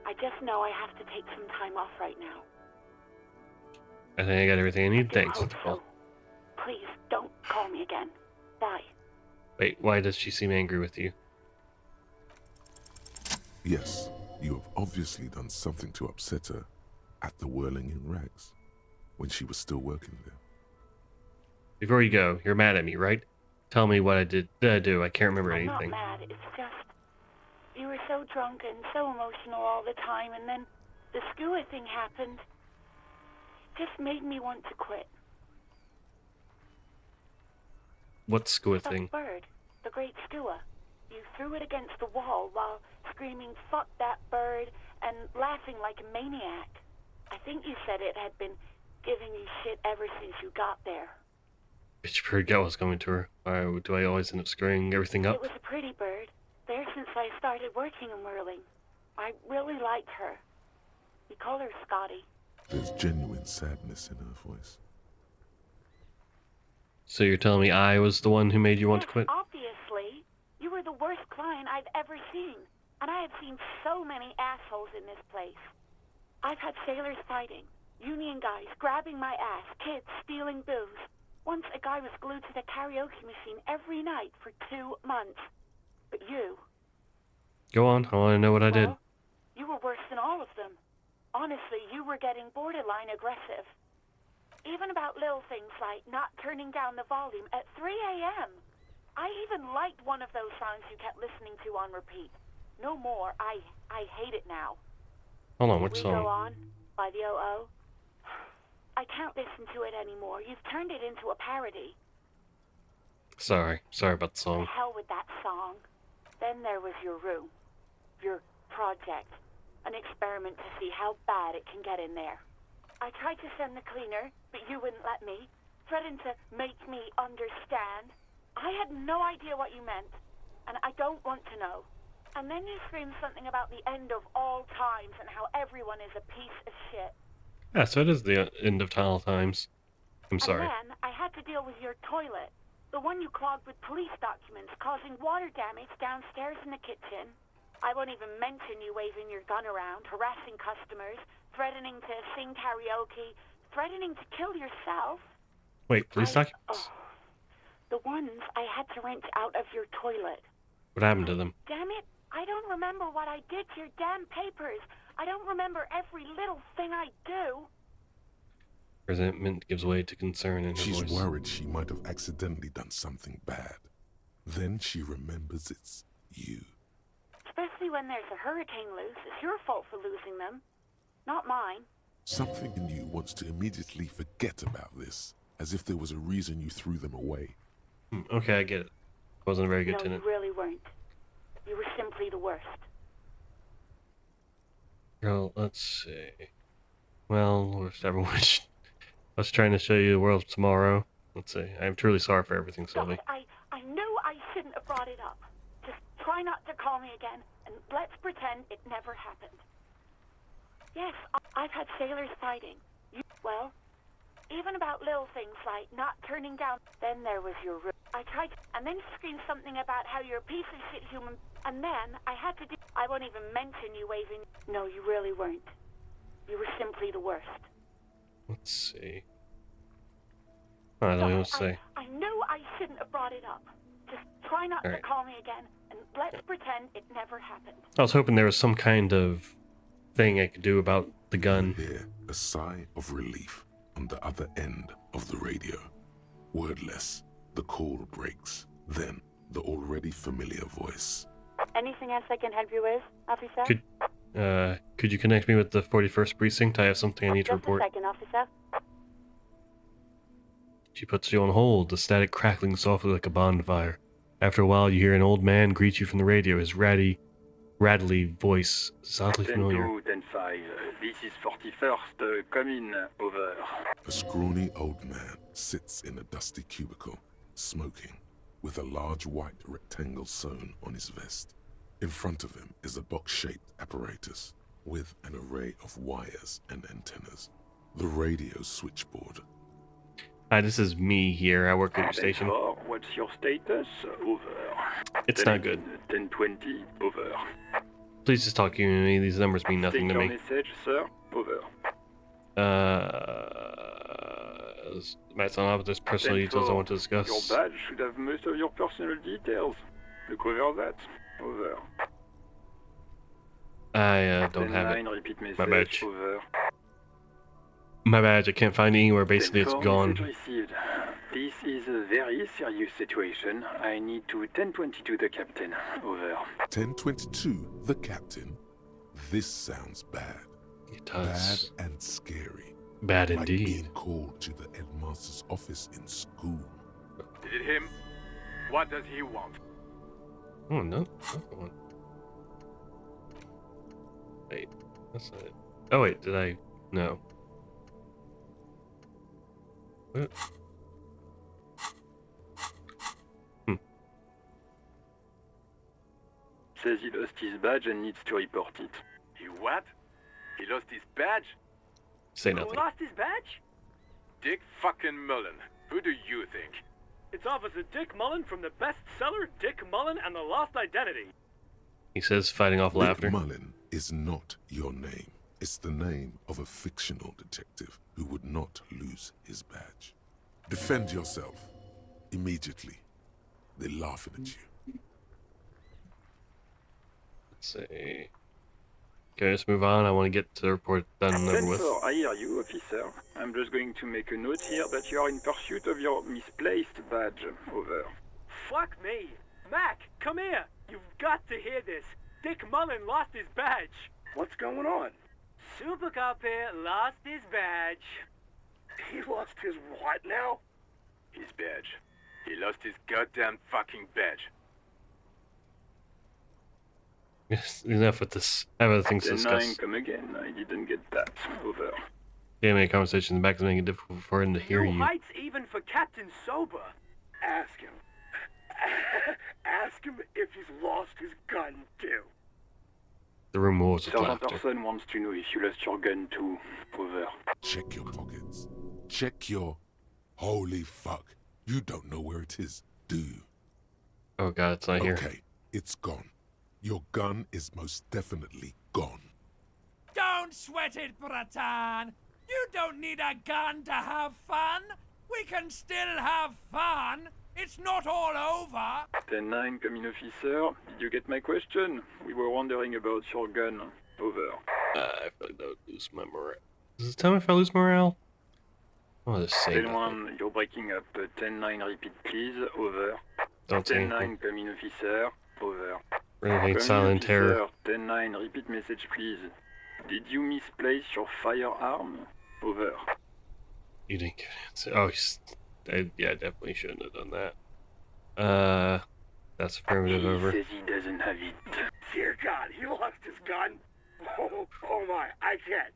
I just know I have to take some time off right now. I think I got everything I need. do Thanks. hope so. Please, don't call me again. Bye. Wait, why does she seem angry with you? Yes, you have obviously done something to upset her at the Whirling in Rags when she was still working there. Before you go, you're mad at me, right? Tell me what I did. I can't remember I'm anything. not mad. It's just you were so drunk and so emotional all the time, and then the skua thing happened. Just made me want to quit. What skua The thing? bird, the great skua. You threw it against the wall while screaming, "Fuck that bird," and laughing like a maniac. I think you said it had been giving you shit ever since you got there. Bitch forget what's coming to her. Why do I always end up screwing everything up? It was a pretty bird. There since I started working in whirling. I really liked her. We call her Scotty. There's genuine sadness in her voice. So you're telling me I was the one who made you want to Yes, quit? obviously. You were the worst client I've ever seen. And I have seen so many assholes in this place. I've had sailors fighting, union guys grabbing my ass, kids stealing booze. Once a guy was glued to the karaoke machine every night for 2 months. But you... Go on, I want to know what I did. Well, you were worse than all of them. Honestly, you were getting borderline aggressive. Even about little things like not turning down the volume at 3 a.m. I even liked one of those songs you kept listening to on repeat. No more. I hate it now. Hold on, which We song? Go On by the O.O. I can't listen to it anymore. You've turned it into a parody. Sorry about the The song. hell with that song. Then there was your room. Your project. An experiment to see how bad it can get in there. I tried to send the cleaner, but you wouldn't let me. Threatened to make me understand. I had no idea what you meant, and I don't want to know. And then you screamed something about the end of all times and how everyone is a piece of shit. Yeah, so it is the end of all times. I'm sorry. And then I had to deal with your toilet. The one you clogged with police documents, causing water damage downstairs in the kitchen. I won't even mention you waving your gun around, harassing customers, threatening to sing karaoke, threatening to kill yourself. Wait, police documents? The ones I had to rent out of your toilet. What happened to them? Damn it, I don't remember what I did to your damn papers. I don't remember every little thing I do. Resentment gives way to concern in her She's voice. worried she might have accidentally done something bad. Then she remembers it's you. Especially when there's a hurricane loose. It's your fault for losing them, not mine. Something in you wants to immediately forget about this, as if there was a reason you threw them away. Okay, I get it. Wasn't a very good No, tenant. you really weren't. You were simply the worst. Girl, let's see. Well, worst ever wish. I was trying to show you the world tomorrow. Let's see. I'm truly sorry for everything, Sylvie. God, I knew I shouldn't have brought it up. Just try not to call me again, and let's pretend it never happened. Yes, I've had sailors fighting. Well, even about little things like not turning down. Then there was your room. I tried, and then you screamed something about how you're a piece of shit human, and then I had to do... I won't even mention you waving... No, you really weren't. You were simply the worst. Let's see. I don't know what to say. I knew I shouldn't have brought it up. Just try not to call me again, and let's pretend it never happened. I was hoping there was some kind of thing I could do about the gun. Hear a sigh of relief on the other end of the radio. Wordless, the call breaks. Then, the already familiar voice. Anything else I can help you with, officer? Could you connect me with the 41st Precinct? I have something I need to report. Just a second, officer. She puts you on hold, the static crackling softly like a bonfire. After a while, you hear an old man greet you from the radio, his rattly voice is oddly familiar. 10-5, this is 41st, come in, over. A scrawny old man sits in a dusty cubicle, smoking, with a large white rectangle sewn on his vest. In front of him is a box-shaped apparatus with an array of wires and antennas. The radio switchboard. Hi, this is me here. I work at your station. What's your status? Over. It's not good. 10-20, over. Please just talk to me. These numbers mean nothing to Take me. your message, sir. Over. Matt's on there's personal details I want to discuss. Your badge should have most of your personal details. Look over that. Over. I don't have it. Repeat message. My badge. Over. My badge, I can't find it anywhere. Basically, it's 10-4, gone. message received. This is a very serious situation. I need to 1022 the captain. Over. 1022, the captain. This sounds bad. It does. Bad and scary. Bad Like indeed. being called to the headmaster's office in school. Is it him? What does he want? Oh, no. Another one. Wait, that's not it. Oh, wait, did I? No. What? Says he lost his badge and needs to report it. He what? He lost his badge? Say Who nothing. lost his badge? Dick fucking Mullen. Who do you think? It's Officer Dick Mullen from the bestseller Dick Mullen and the Lost Identity. He says, fighting off laughter. Dick Mullen is not your name. It's the name of a fictional detective who would not lose his badge. Defend yourself. Immediately. They're laughing at you. Let's see. Okay, let's move on. I want to get the report done and over with. I hear you, officer. I'm just going to make a note here that you are in pursuit of your misplaced badge. Over. Fuck me. Mac, come here. You've got to hear this. Dick Mullen lost his badge. What's going on? Super Cop here lost his badge. He lost his what now? His badge. He lost his goddamn fucking badge. Yes, enough with this. I have other things to 10-9, discuss. come again. I didn't get that. Over. Damn, many conversations in the back is making it difficult for him to hear No you. heights even for Captain Sober. Ask him. Ask him if he's lost his gun too. The room moves with Sergeant laughter. Orson wants to know if you lost your gun too. Over. Check your pockets. Check your... Holy fuck. You don't know where it is, do you? Oh god, it's not here. Okay, it's gone. Your gun is most definitely gone. Don't sweat it, Bratan. You don't need a gun to have fun. We can still have fun. It's not all over. 10-9, come in, officer. Did you get my question? We were wondering about your gun. Over. I feel like that would lose my morale. Does it tell me if I lose morale? Oh, the same. 10-1, you're breaking up. 10-9, repeat, please. Over. Don't say anything. 10-9, come in, officer. Over. Renegade Come silent in, terror. officer. 10-9, repeat message, please. Did you misplace your firearm? Over. You didn't give an answer. Oh, yeah, I definitely shouldn't have done that. That's affirmative over. He says he doesn't have it. Dear God, he lost his gun. Oh my, I can't.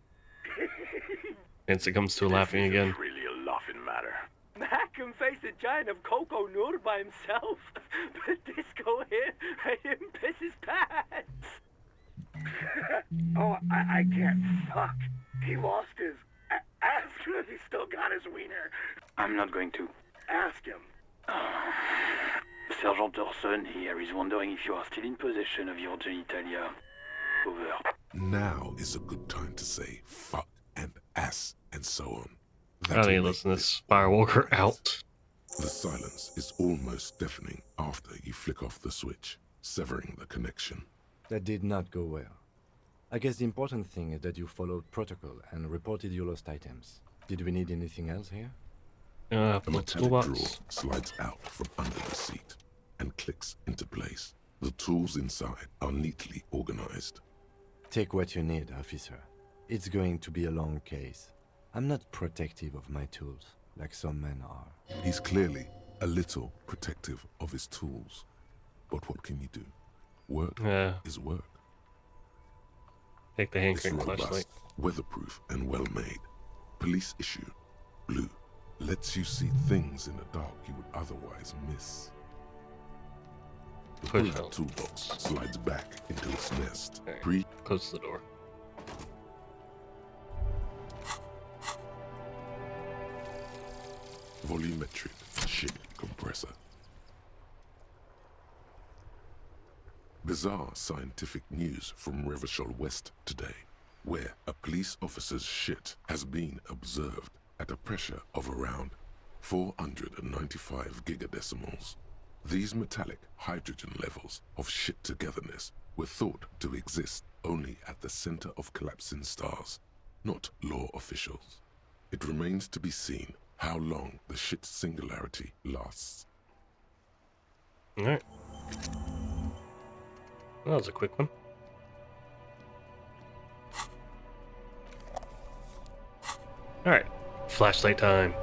Hence it comes to laughing again. Really a laughing matter. Mac can face a giant of Coco Nur by himself, but Disco here made him piss his pants. Oh, I can't. Fuck. He lost his... Ask him if he's still got his wiener. I'm not going to. Ask him. Sergeant Orson here is wondering if you are still in possession of your genitalia. Over. Now is a good time to say fuck and ass and so on. I don't need to listen to this firewalker out. The silence is almost deafening after you flick off the switch, severing the connection. That did not go well. I guess the important thing is that you followed protocol and reported your lost items. Did we need anything else here? A metallic drawer slides out from under the seat and clicks into place. The tools inside are neatly organized. Take what you need, officer. It's going to be a long case. I'm not protective of my tools, like some men are. He's clearly a little protective of his tools. But what can you do? Work is work. Take the hand It's crank robust, flashlight. weatherproof, and well made. Police issue. Blue. Lets you see things in the dark you would otherwise miss. The bullet toolbox slides back into its nest. Close the door. Volumetric ship compressor. Bizarre scientific news from Revachol West today, where a police officer's shit has been observed at a pressure of around 495 gigadecimals. These metallic hydrogen levels of shit togetherness were thought to exist only at the center of collapsing stars, not law officials. It remains to be seen how long the shit singularity lasts. Alright. That was a quick one. Alright, flashlight time.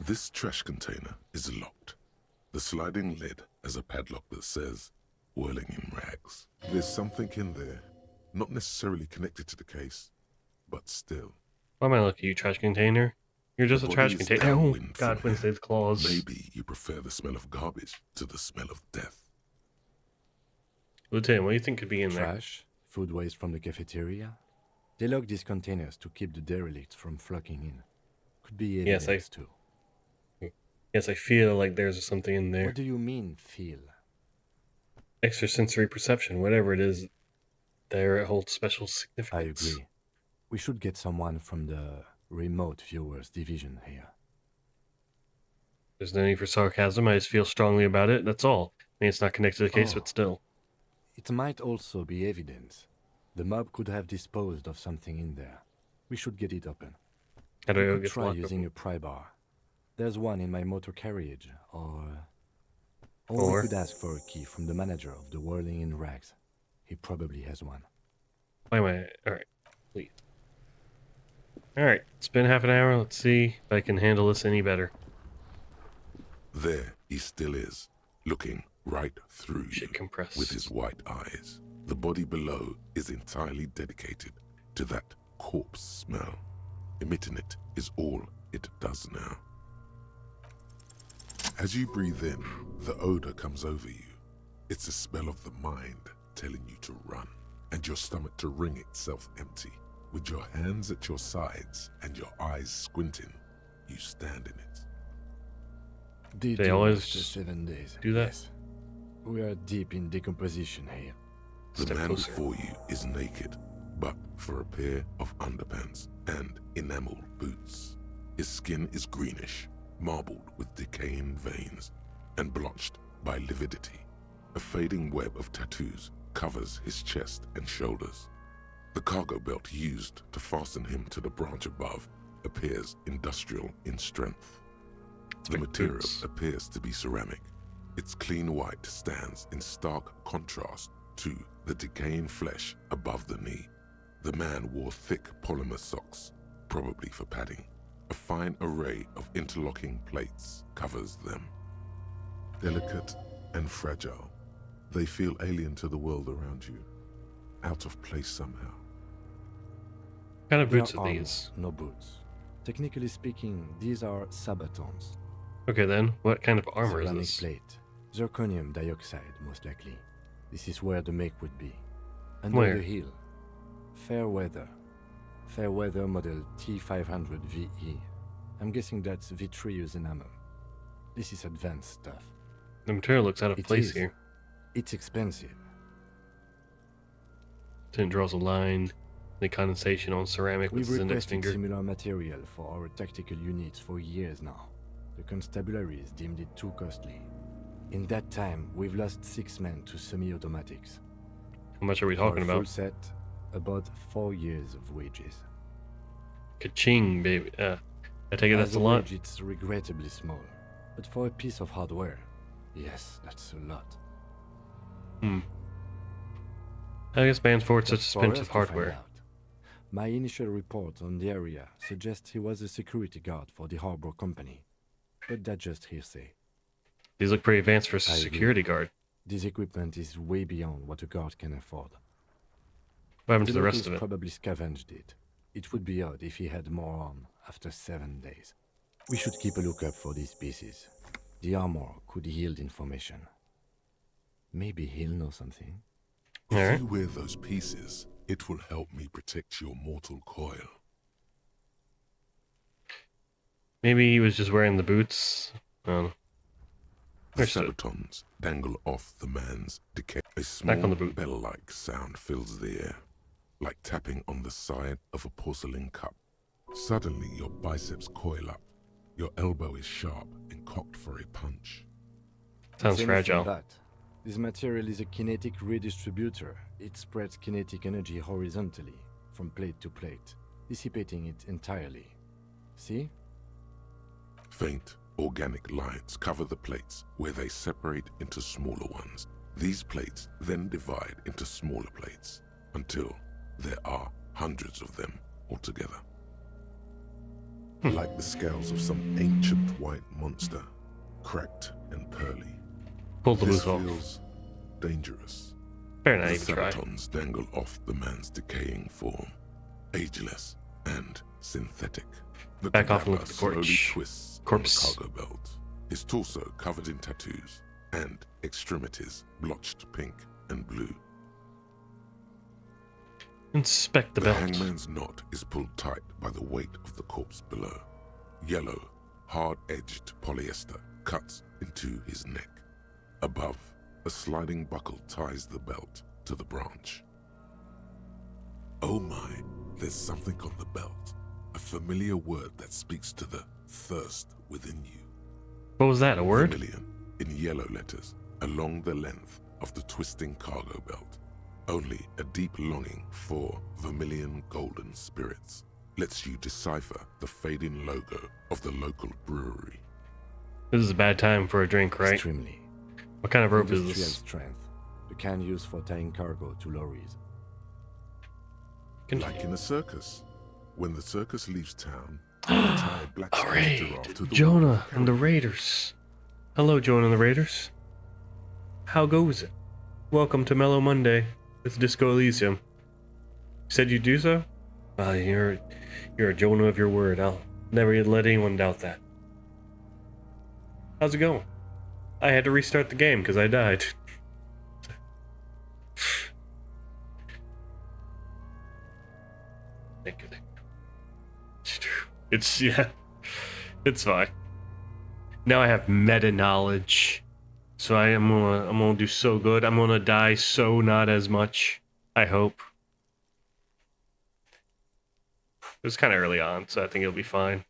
This trash container is locked. The sliding lid has a padlock that says, whirling in rags. There's something in there, not necessarily connected to the case, but still. Why am I looking at you, trash container? You're just The a trash body is container. Oh, downwind God, from Wednesday's claws. Maybe you prefer the smell of garbage to the smell of death. Lieutenant, what do you think could be in there? Trash, food waste from the cafeteria. They lock these containers to keep the derelicts from flocking in. Could be evidence too. Yes, I feel like there's something in there. What do you mean, feel? Extrasensory perception, whatever it is, there it holds special I significance. agree. We should get someone from the remote viewers division here. There's no need for sarcasm, I just feel strongly about it, that's all. I mean, it's not connected to the case, but still. It might also be evidence. The mob could have disposed of something in there. We should get it open. How do I We go could get try locked using open? a pry bar. There's one in my motor carriage, or we Or? could ask for a key from the manager of the Whirling in Rags. He probably has one. Why am I... Alright, please. Alright, it's been half an hour, let's see if I can handle this any better. There he still is, looking right through you compressed. with his white eyes. The body below is entirely dedicated to that corpse smell. Emitting it is all it does now. As you breathe in, the odor comes over you. It's a smell of the mind telling you to run, and your stomach to wring itself empty. With your hands at your sides and your eyes squinting, you stand in it. They always after 7 days. do that? Yes. We are deep in decomposition here. The man before you is naked, but for a pair of underpants and enamel boots. His skin is greenish, marbled with decaying veins, and blotched by lividity. A fading web of tattoos covers his chest and shoulders. The cargo belt used to fasten him to the branch above appears industrial in strength. The material appears to be ceramic. Its clean white stands in stark contrast to the decaying flesh above the knee. The man wore thick polymer socks, probably for padding. A fine array of interlocking plates covers them. Delicate and fragile, they feel alien to the world around you, out of place somehow. What kind of They boots are armor, these? No boots. Technically speaking, these are sabatons. Okay then, what kind of armor is Ceramic this? plate. Zirconium dioxide, most likely. This is where the make would be. Under Where? the hill. Fair weather. Fair weather model T500 VE. I'm guessing that's vitreous enamel. This is advanced stuff. The material looks out of It place is. here. It's expensive. Then draws a line. The condensation on ceramic with We've his index requested finger. similar material for our tactical units for years now. The constabularies deemed it too costly. In that time, we've lost 6 men to semi-automatics. How much are we For talking a full about? set, about 4 years of wages. Ka-ching, baby. I take it As that's a lot. wage, it's regrettably small. But for a piece of hardware, yes, that's a lot. I guess bans forward such That's for us expensive to find hardware. out. My initial report on the area suggests he was a security guard for the harbor company. But that's just hearsay. These look pretty advanced for a I agree. security guard. This equipment is way beyond what a guard can afford. What happened to the rest locals of it? Probably scavenged it. It would be odd if he had more on after 7 days. We should keep a lookout for these pieces. The armor could yield information. Maybe he'll know something. If you wear those pieces, it will help me protect your mortal coil. Maybe he was just wearing the boots. The Understood. sabatons dangle off the man's decay. A Back small on the boot. bell-like sound fills the air, like tapping on the side of a porcelain cup. Suddenly, your biceps coil up. Your elbow is sharp and cocked for a punch. Sounds It's anything fragile. but. This material is a kinetic redistributor. It spreads kinetic energy horizontally, from plate to plate, dissipating it entirely. See? Faint, organic lines cover the plates where they separate into smaller ones. These plates then divide into smaller plates until there are hundreds of them altogether. Like the scales of some ancient white monster, cracked and pearly. Pull the This loose off. feels dangerous. Better not The even try. Sabatons dangle off the man's decaying form, ageless and synthetic. The Back off and look at the cadaver slowly corpse. twists Corpse. on the cargo belt, his torso covered in tattoos and extremities blotched pink and blue. Inspect the belt. Hangman's knot is pulled tight by the weight of the corpse below. Yellow, hard-edged polyester cuts into his neck. Above, a sliding buckle ties the belt to the branch. Oh my, there's something on the belt. A familiar word that speaks to the thirst within you. What was that, a word? Vermilion, in yellow letters, along the length of the twisting cargo belt. Only a deep longing for vermilion golden spirits lets you decipher the fading logo of the local brewery. This is a bad time for a drink, right? Extremely. What kind of rope is Industrial this? strength. The kind used for tying cargo to lorries. Like in a circus. When the circus leaves town, they tie a black A spider raid! giraffe to the Jonah wall. and the Raiders. Hello, Jonah and the Raiders. How goes it? Welcome to Mellow Monday with Disco Elysium. Said you'd do so? Well, you're a Jonah of your word. I'll never let anyone doubt that. How's it going? I had to restart the game because I died. It's, yeah, it's fine. Now I have meta knowledge, so I'm gonna do so good. I'm gonna die so not as much. I hope. It was kind of early on, so I think it'll be fine.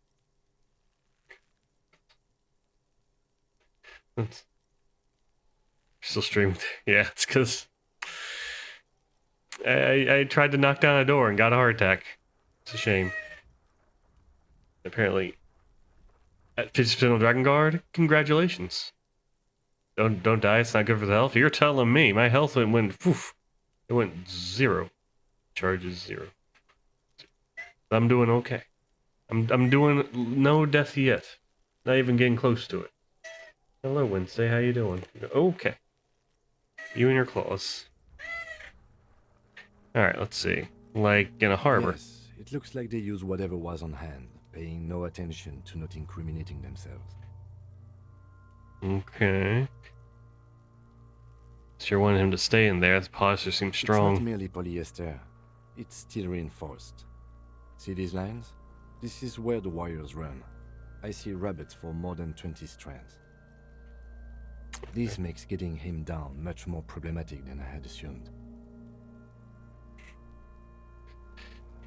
Still streaming. Yeah, it's because I tried to knock down a door and got a heart attack. It's a shame. Apparently, at 50% on Dragon Guard, congratulations. Don't die. It's not good for the health. You're telling me my health went poof. It went 0. Charges 0. I'm doing okay. I'm doing no death yet. Not even getting close to it. Hello, Wednesday. How you doing? Okay. You and your claws. All right. Let's see. Like in a harbor. Yes, it looks like they use whatever was on hand, paying no attention to not incriminating themselves. Okay. Sure wanted him to stay in there. The polyester seems strong. It's not merely polyester. It's steel reinforced. See these lines? This is where the wires run. I see rabbits for more than 20 strands. This makes getting him down much more problematic than I had assumed.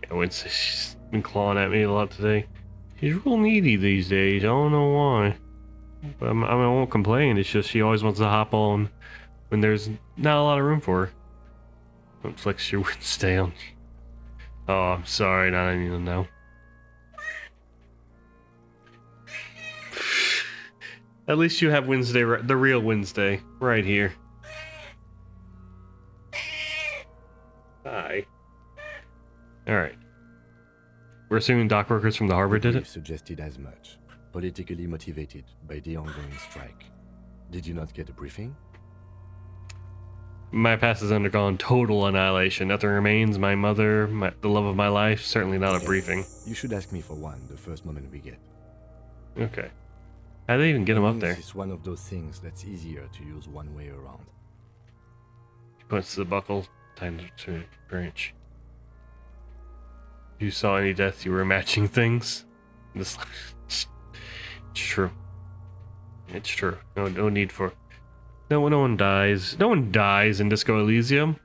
Yeah, Wednesday, she's been clawing at me a lot today. She's real needy these days. I don't know why. But I won't complain. It's just she always wants to hop on when there's not a lot of room for her. Don't flex your Wednesday on. Oh, I'm sorry. Now I need to know. At least you have Wednesday, the real Wednesday, right here. Hi. Alright. We're assuming dock workers from the harbor did it? Suggested as much. Politically motivated by the ongoing strike. Did you not get a briefing? My past has undergone total annihilation. Nothing remains. My mother, the love of my life. Certainly not a briefing. You should ask me for one the first moment we get. Okay. How'd they even get him up there? It's one of those things that's easier to use one way around. Puts the buckle, tied to a branch. You saw any death, you were matching things? This, it's true. It's true. No need for... No one dies. No one dies in Disco Elysium.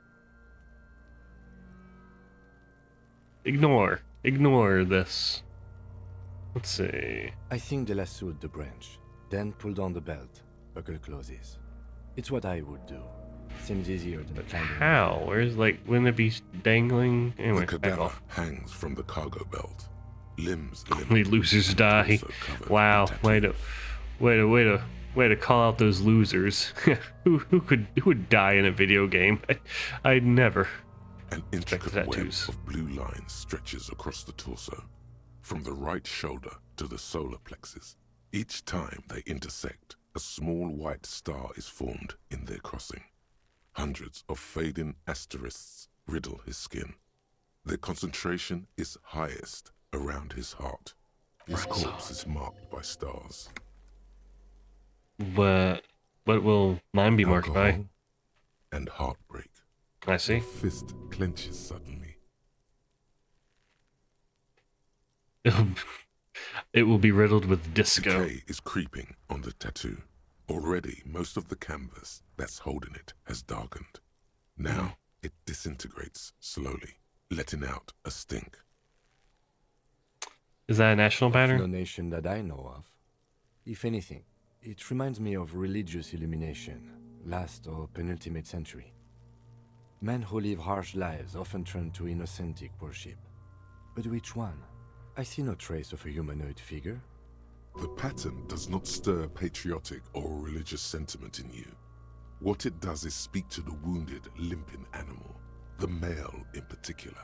Ignore this. Let's see. I think they lassoed the branch, then pulled on the belt. Buckle closes. It's what I would do. Seems easier than climbing. How? Where's, like, wouldn't it be dangling? Anyway, The back cadaver off. hangs from the cargo belt. Limbs Only losers die. Wow, way to call out those losers. who would die in a video game? I'd never. An intricate web of blue lines stretches across the torso, from the right shoulder to the solar plexus. Each time they intersect, a small white star is formed in their crossing. Hundreds of fading asterisks riddle his skin. Their concentration is highest around his heart. His corpse is marked by stars. What will mine be marked by? And heartbreak. I see. Your fist clenches suddenly. It will be riddled with disco. Decay is creeping on the tattoo. Already, most of the canvas that's holding it has darkened. Now, it disintegrates slowly, letting out a stink. Is that a national pattern? No nation that I know of. If anything, it reminds me of religious illumination, last or penultimate century. Men who live harsh lives often turn to innocentic worship. But which one? I see no trace of a humanoid figure. The pattern does not stir patriotic or religious sentiment in you. What it does is speak to the wounded, limping animal, the male in particular,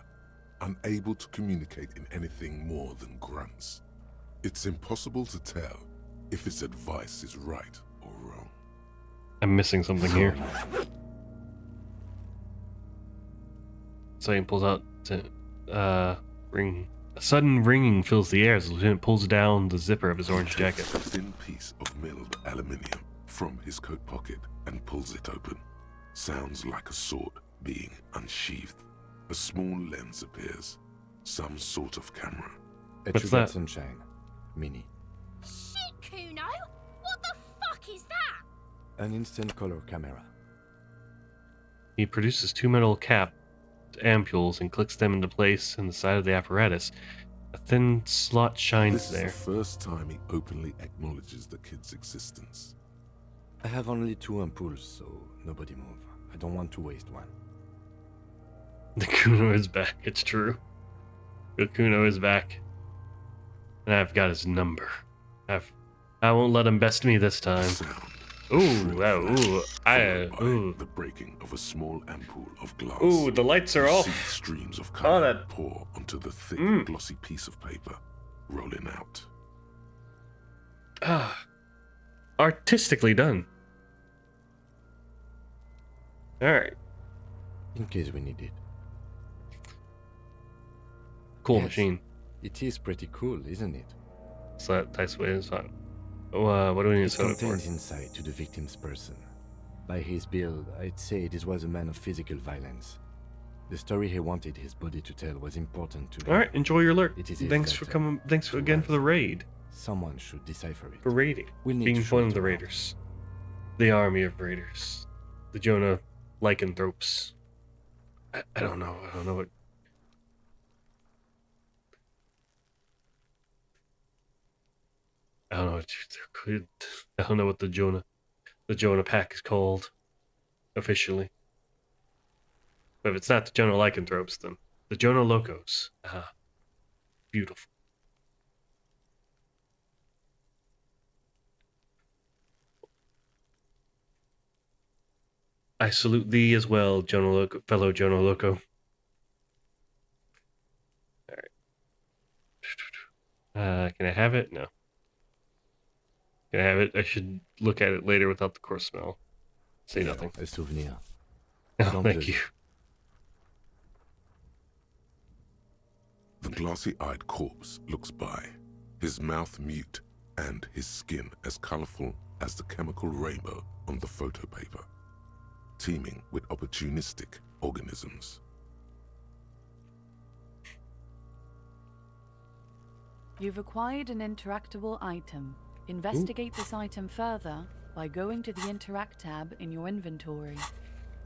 unable to communicate in anything more than grunts. It's impossible to tell if its advice is right or wrong. I'm missing something here. So he pulls out to ring. A sudden ringing fills the air as the lieutenant pulls down the zipper of his orange jacket. A thin piece of milled aluminium from his coat pocket and pulls it open. Sounds like a sword being unsheathed. A small lens appears. Some sort of camera. What's that? Sunshine. Mini. Shit, Kuno! What the fuck is that? An instant color camera. He produces two metal capped ampules and clicks them into place in the side of the apparatus. A thin slot shines there. This is the first time he openly acknowledges the kid's existence. I have only 2 ampoules, so nobody move. I don't want to waste one. The Kuno is back, it's true. The Kuno is back. And I've got his number. I won't let him best me this time. The breaking of a small ampoule of glass. Ooh, the lights are off. See streams of color pour onto the thick, glossy piece of paper, rolling out. Artistically done. Alright. In case we need it. Cool machine. It is pretty cool, isn't it? So that nice way is fine. What do we need it to soda for? Contains insight to the victim's person. By his build, I'd say this was a man of physical violence. The story he wanted his body to tell was important to him. Alright, enjoy your alert. It is Thanks for coming. Thanks again for the raid. Someone should decipher it. For raiding. Being one of the raiders. The army of raiders. The Jonah lycanthropes. I don't know. I don't know what. I don't know what the Jonah pack is called officially. But if it's not the Jonah lycanthropes, then the Jonah locos. Beautiful. I salute thee as well, Jonah Loco, fellow Jonah Loco. Alright. Can I have it? No. Can I have it? I should look at it later without the coarse smell. Say nothing. A souvenir. Oh, thank you. The glassy-eyed corpse looks by, his mouth mute and his skin as colorful as the chemical rainbow on the photo paper, teeming with opportunistic organisms. You've acquired an interactable item. Investigate this item further by going to the Interact tab in your inventory.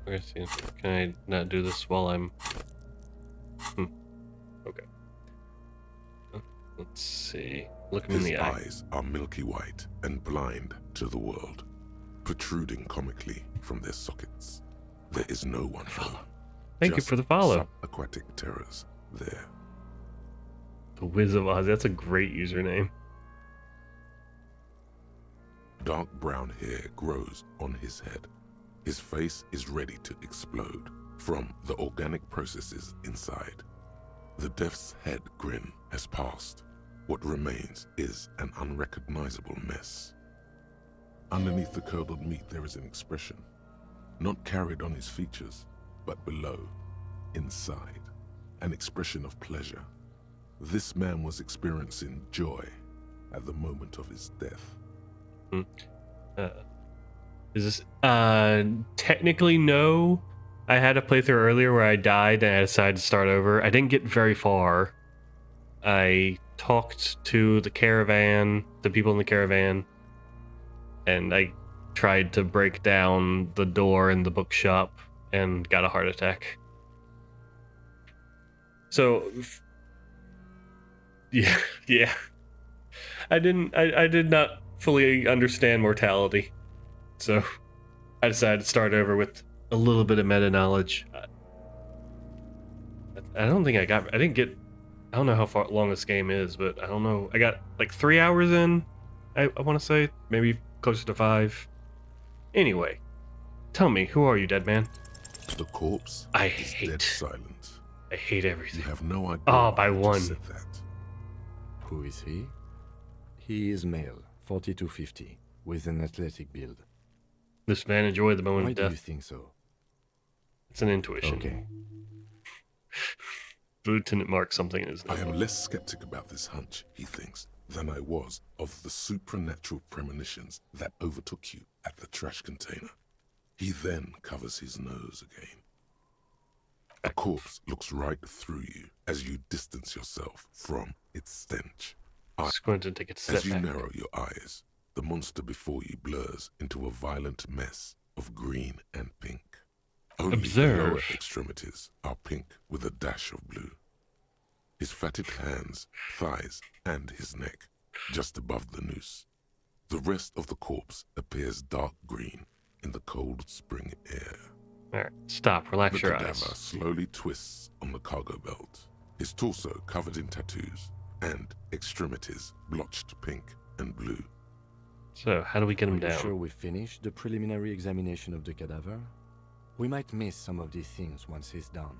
Can I not do this while I'm... Okay. Let's see. Look him in the eye. His eyes are milky white and blind to the world. protruding comically from their sockets. There is no one home. Thank you for the follow. Aquatic terrors there. The Wiz of Oz. That's a great username. Dark brown hair grows on his head. His face is ready to explode from the organic processes inside. The death's head grin has passed. What remains is an unrecognizable mess. Underneath the curdled meat there is an expression, not carried on his features, but below, inside, an expression of pleasure. This man was experiencing joy at the moment of his death. Is this technically no? I had a playthrough earlier where I died and I decided to start over. I didn't get very far. I talked to the caravan, the people in the caravan, and I tried to break down the door in the bookshop and got a heart attack. So yeah. I did not fully understand mortality. So I decided to start over with a little bit of meta knowledge. I don't know how far long this game is, but I don't know. I got like 3 hours in, I want to say, maybe closer to 5. Anyway, tell me, who are you, dead man? The corpse is dead silent. I hate everything. You have no idea. Oh, by one. Said that. Who is he? He is male, 40 to 50, with an athletic build. This man enjoyed the moment Why of do death. you think so? It's an intuition. Okay. Lieutenant Mark something in his name. I am less skeptic about this hunch, he thinks, than I was of the supernatural premonitions that overtook you at the trash container. He then covers his nose again. A corpse looks right through you as you distance yourself from its stench. Squint and take a step As you back. narrow your eyes, the monster before you blurs into a violent mess of green and pink. Only Observe. the lower extremities are pink with a dash of blue. His fatted hands, thighs, and his neck, just above the noose. The rest of the corpse appears dark green in the cold spring air. Alright, stop, relax The your cadaver eyes. slowly twists on the cargo belt, his torso covered in tattoos, and extremities blotched pink and blue. So, how do we get him Are you down? sure we finished the preliminary examination of the cadaver? We might miss some of these things once he's done.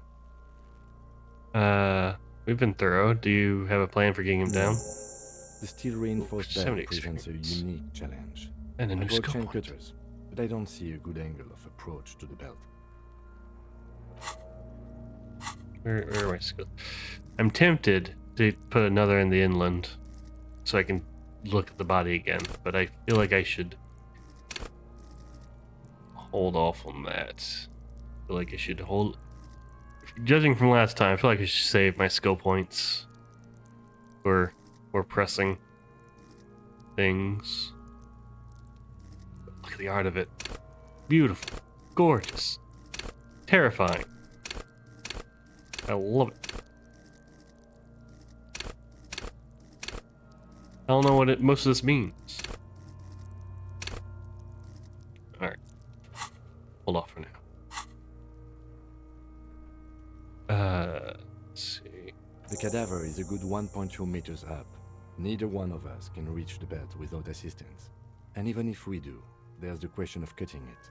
We've been thorough. Do you have a plan for getting him down? The steel reinforced belt 70 presents a experience. unique challenge. And a I new brought skill chain point. cutters, but I don't see a good angle of approach to the belt. Where are my skills? I'm tempted to put another in the inland so I can look at the body again, but I feel like I should hold off on that. I feel like I should hold... Judging from last time, I feel like I should save my skill points for more pressing things. Look at the art of it. Beautiful. Gorgeous. Terrifying. I love it. I don't know what most of this means. Alright. Hold off for now. Let's see. The cadaver is a good 1.2 meters up. Neither one of us can reach the belt without assistance. And even if we do, there's the question of cutting it.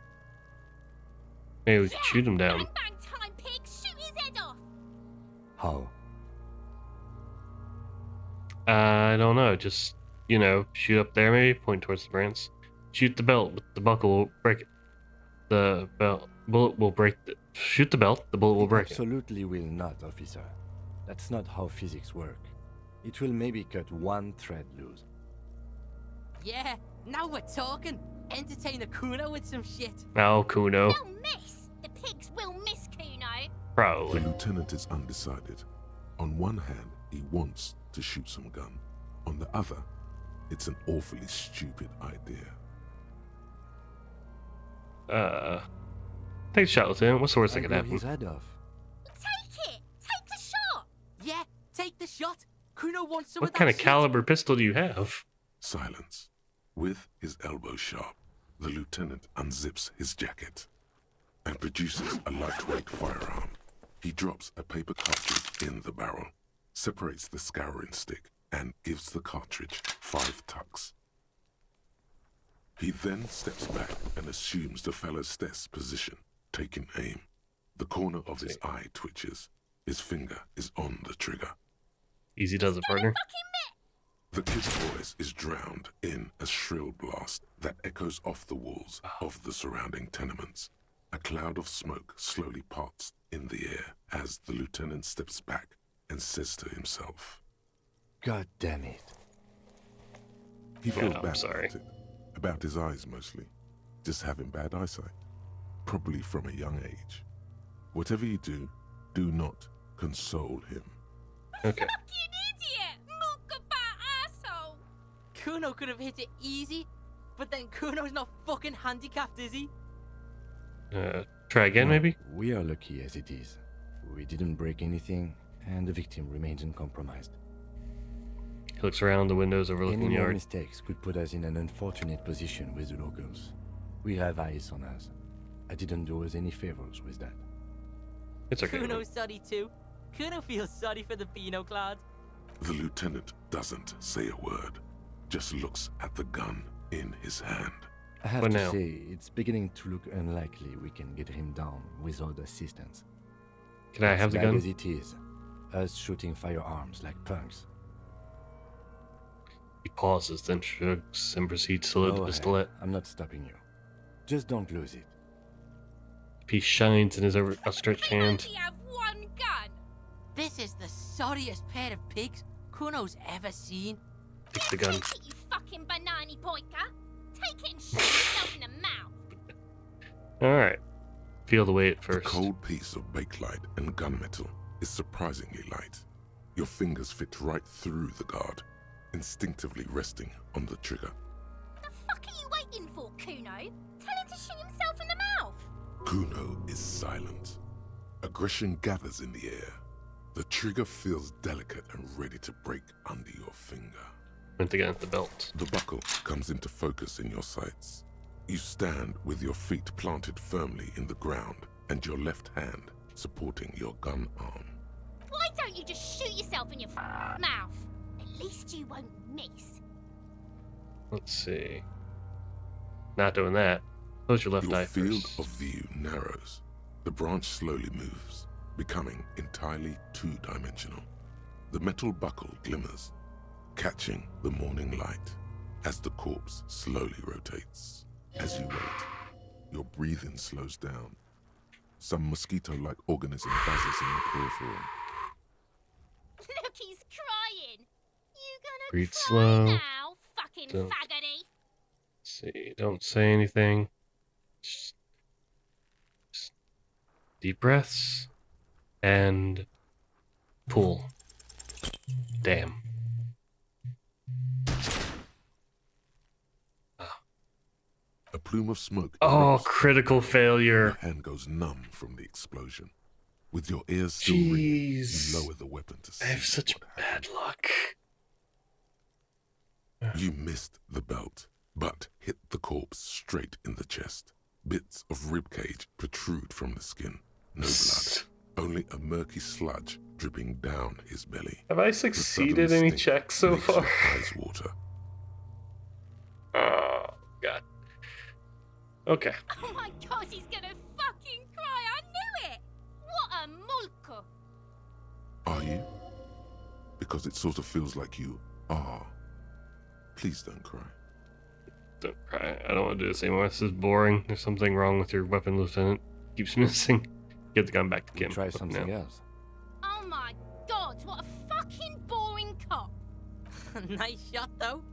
Maybe we could shoot him down. Bang time, pig! Shoot his head off! How? I don't know. Just, shoot up there maybe. Point towards the branch. Shoot the belt. The buckle will break it. The bullet will break it. Shoot the belt. The bullet will break it. Absolutely will not, officer. That's not how physics work. It will maybe cut one thread loose. Yeah, now we're talking. Entertain a Kuno with some shit. Oh, Kuno. Will miss! The pigs will miss Kuno! Probably. The lieutenant is undecided. On one hand, he wants to shoot some gun. On the other, it's an awfully stupid idea. Take a shot, Lieutenant. What's the worst that I could blow happen? his head off. Take it! Take the shot! Yeah, take the shot. Kuno wants some What of that kind of shit. caliber pistol do you have? Silence. With his elbow sharp, The lieutenant unzips his jacket and produces a lightweight firearm. He drops a paper cartridge in the barrel, separates the scouring stick, and gives the cartridge 5 tucks. He then steps back and assumes the fellow's desk position, taking aim. The corner of his eye twitches. His finger is on the trigger. Easy does it, partner. The kid's voice is drowned in a shrill blast that echoes off the walls of the surrounding tenements. A cloud of smoke slowly parts in the air as the lieutenant steps back and says to himself, God damn it. He feels bad about it. About his eyes mostly. Just having bad eyesight. Probably from a young age. Whatever you do, do not console him. Okay. Fucking idiot! Mookabat asshole! Kuno could have hit it easy, but then Kuno's not fucking handicapped, is he? Try again, No, maybe? We are lucky as it is. We didn't break anything, and the victim remains uncompromised. He looks around the windows overlooking Any the more yard. mistakes could put us in an unfortunate position with the locals. We have eyes on us. I didn't do us any favors with that. It's okay. Kuno's sorry too. Kuno feels sorry for the Beano Cloud. The lieutenant doesn't say a word, just looks at the gun in his hand. I have What to now? say, it's beginning to look unlikely we can get him down without assistance. Can I have the As bad gun? as it is, us shooting firearms like punks. He pauses, then shrugs and proceeds to load the Go ahead. pistolet. I'm not stopping you. Just don't lose it. He shines in his outstretched hand. You have one gun. This is the sorriest pair of pigs Kuno's ever seen. Takes the gun. Take it, you fucking banana poika. Take it and shoot yourself in the mouth. Alright. Feel the weight at The first. cold piece of bakelite and gunmetal is surprisingly light. Your fingers fit right through the guard, instinctively resting on the trigger. The fuck are you waiting for, Kuno? Tell him to shoot himself in the mouth. Kuno is silent. Aggression gathers in the air. The trigger feels delicate and ready to break under your finger. Went again at the belt. The buckle comes into focus in your sights. You stand with your feet planted firmly in the ground and your left hand supporting your gun arm. Why don't you just shoot yourself in your mouth? At least you won't miss. Let's see. Not doing that. Close your left Your eye field first. of view narrows. The branch slowly moves, becoming entirely two-dimensional. The metal buckle glimmers, catching the morning light as the corpse slowly rotates. As you wait, your breathing slows down. Some mosquito-like organism buzzes in the peripheral. Look, he's crying. You gonna Breathe cry slow. now, fucking Don't- faggoty? Let's see. Don't say anything. Just deep breaths. And pull. Damn. A plume of smoke. Oh, erupts. critical Your failure. hand goes numb from the explosion. With your ears still ringing, you Jeez. lower the weapon to see I have such what bad luck. You missed the belt, but hit the corpse straight in the chest. Bits of ribcage protrude from the skin. No blood, only a murky sludge dripping down his belly. Have I The sudden succeeded any stink checks so makes far? your eyes water. Oh, God. Okay. Oh my god, he's gonna fucking cry. I knew it. What a mulko. Are you? Because it sort of feels like you are. Please don't cry. Don't cry. I don't want to do this anymore. This is boring. There's something wrong with your weapon, Lieutenant. Keeps missing. Get the gun back to Kim. Try What something now? else. Oh my god, what a fucking boring cop. Nice shot though.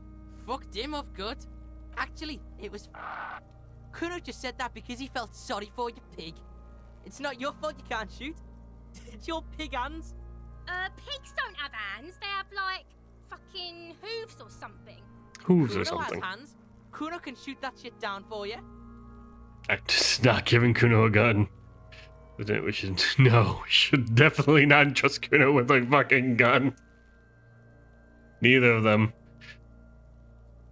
Fucked him up good. Actually, it was. Kuno just said that because he felt sorry for you, pig. It's not your fault you can't shoot. It's your pig hands. Pigs don't have hands. They have, like, fucking hooves or something. Hooves Kuno or something. has hands. Kuno can shoot that shit down for you. I'm just not giving Kuno a gun. Lieutenant, we should. No, we should definitely not trust Kuno with a fucking gun. Neither of them.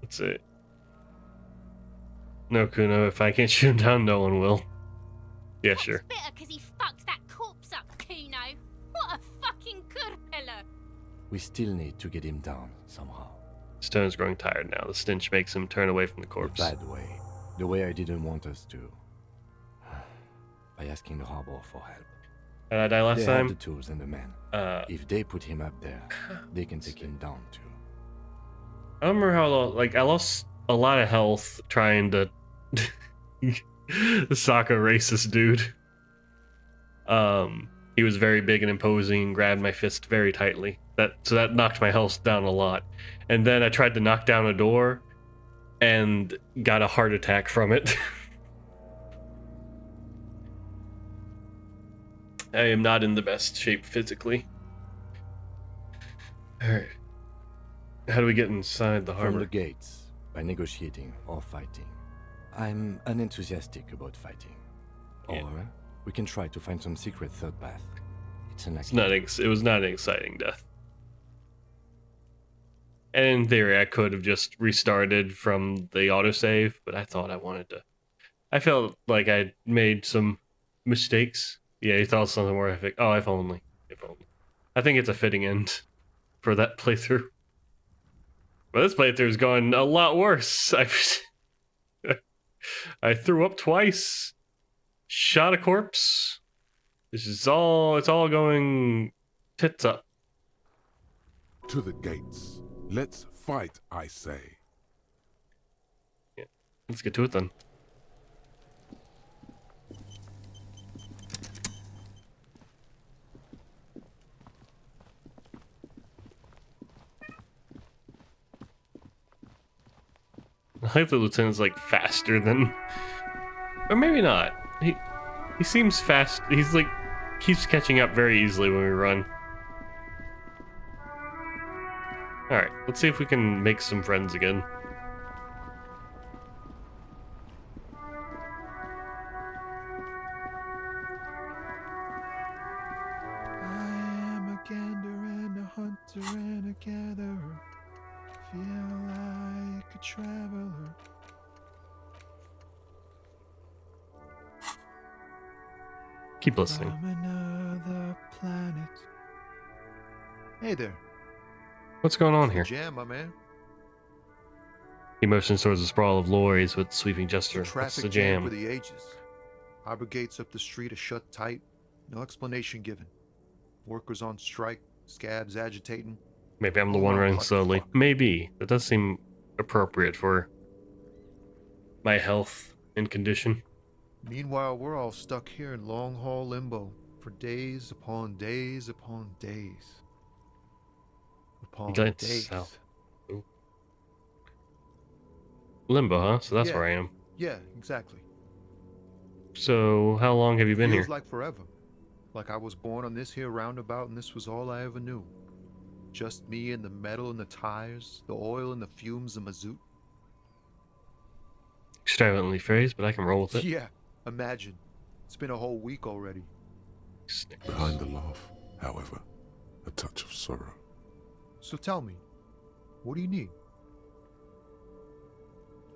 That's it. No, Kuno, if I can't shoot him down, no one will. Yeah, sure. Bitter because he fucked that corpse up, Kuno. What a fucking good pillar. We still need to get him down somehow. Stone's growing tired now. The stench makes him turn away from the corpse. The bad way. The way I didn't want us to. By asking the harbor for help. Did I die last they time? have the tools and the men. If they put him up there, they can take him down too. I remember how, like, I lost a lot of health trying to sock a racist dude. He was very big and imposing and grabbed my fist very tightly. So that knocked my health down a lot. And then I tried to knock down a door and got a heart attack from it. I am not in the best shape physically. Alright. How do we get inside the harbor? From the gates, by negotiating or fighting. I'm unenthusiastic about fighting. Yeah. Or we can try to find some secret third path. It was not an exciting death. And in theory, I could have just restarted from the autosave, but I thought I felt like I'd made some mistakes. Yeah, he thought something more epic. Oh, if only. I think it's a fitting end for that playthrough. But this playthrough's gone a lot worse. I threw up twice. Shot a corpse. It's all going tits up. To the gates. Let's fight, I say. Yeah, let's get to it then. I hope the lieutenant's like faster than, or maybe not. He seems fast. He's like keeps catching up very easily when we run. All right, let's see if we can make some friends again. I am a gander and a hunter and a gatherer. Feel like a traveler. Keep listening. From another planet. Hey there. What's going on here? Jam, my man. He motions towards a sprawl of lorries with sweeping gesture. What's Traffic the jam jam? for the ages. Harbor gates up the street are shut tight. No explanation given. Workers on strike. Scabs agitating. Maybe I'm the one running slowly. Maybe. That does seem appropriate for my health and condition. Meanwhile, we're all stuck here in long-haul limbo for days upon days upon days. Upon days. South. Ooh. Limbo, huh? So that's Yeah. where I am. Yeah, exactly. So, how long have you been Feels here? like forever. Like I was born on this here roundabout and this was all I ever knew. Just me and the metal and the tires, the oil and the fumes of mazout. Extravagantly phrased, but I can roll with it. Yeah, imagine. It's been a whole week already. Behind the laugh, however, a touch of sorrow. So tell me, what do you need?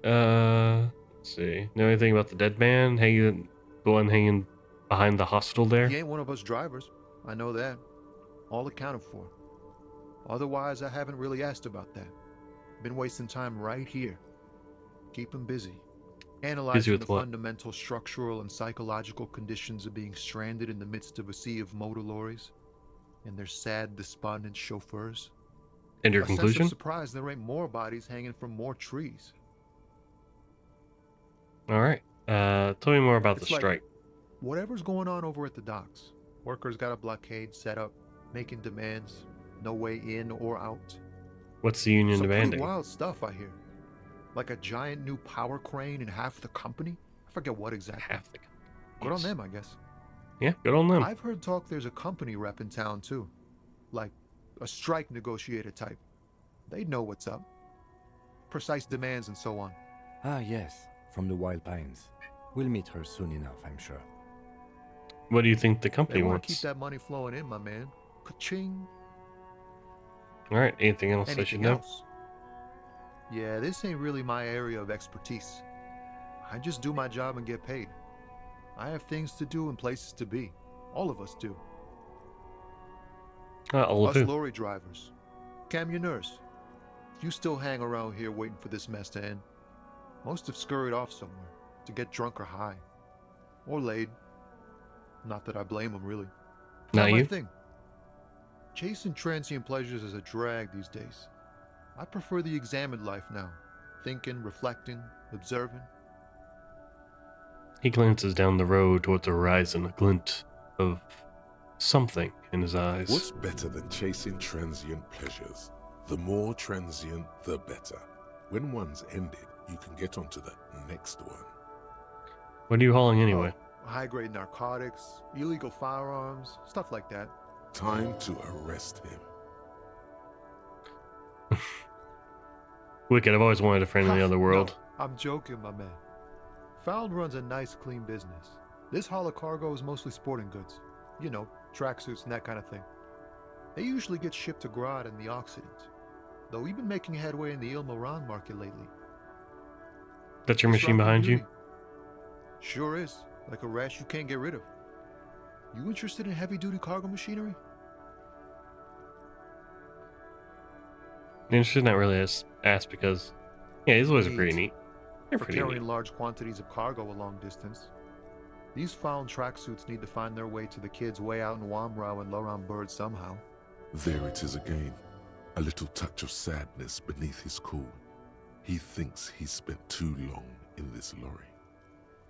Let's see. Know anything about the dead man the one hanging behind the hostel there? He ain't one of us drivers. I know that. All accounted for. Otherwise, I haven't really asked about that. Been wasting time right here. Keep him busy. Analyzing the fundamental structural and psychological conditions of being stranded in the midst of a sea of motor lorries and their sad, despondent chauffeurs. And your a conclusion? Sense of surprise there ain't more bodies hanging from more trees. All right. Tell me more about It's the like strike. Whatever's going on over at the docks. Workers got a blockade set up, making demands. No way in or out. What's the union Some demanding? pretty wild stuff, I hear. Like a giant new power crane in half the company? I forget what exactly. Half the company. Good on them, I guess. Yeah, good on them. I've heard talk there's a company rep in town, too. Like a strike negotiator type. They'd know what's up. Precise demands and so on. Ah, yes. From the Wild Pines. We'll meet her soon enough, I'm sure. What do you think the company They want wants? to keep that money flowing in, my man. Ka-ching. All right. Anything else I should know? Else? Yeah, this ain't really my area of expertise. I just do my job and get paid. I have things to do and places to be. All of us do. All of Us who? lorry drivers, camionneurs. You still hang around here waiting for this mess to end. Most have scurried off somewhere to get drunk or high. Or laid. Not that I blame them, really. Not my you? thing. Chasing transient pleasures is a drag these days. I prefer the examined life now. Thinking, reflecting, observing. He glances down the road towards the horizon, a glint of something in his eyes. What's better than chasing transient pleasures? The more transient, the better. When one's ended, you can get onto the next one. What are you hauling anyway? High-grade narcotics, illegal firearms, stuff like that. Time to arrest him. Wicked, I've always wanted a friend in the other world. No, I'm joking, my man. Found runs a nice, clean business. This haul of cargo is mostly sporting goods. You know, tracksuits and that kind of thing. They usually get shipped to Grad and the Occident. Though we've been making headway in the Il-Moran market lately. That's your machine behind you? Sure is. Like a rash you can't get rid of. You interested in heavy-duty cargo machinery? Interested? Not really asked because, yeah, these always are pretty neat. They're For pretty carrying neat. large quantities of cargo a long distance. These found tracksuits need to find their way to the kids way out in Wamrau and Loran Bird somehow. There it is again. A little touch of sadness beneath his cool. He thinks he's spent too long in this lorry.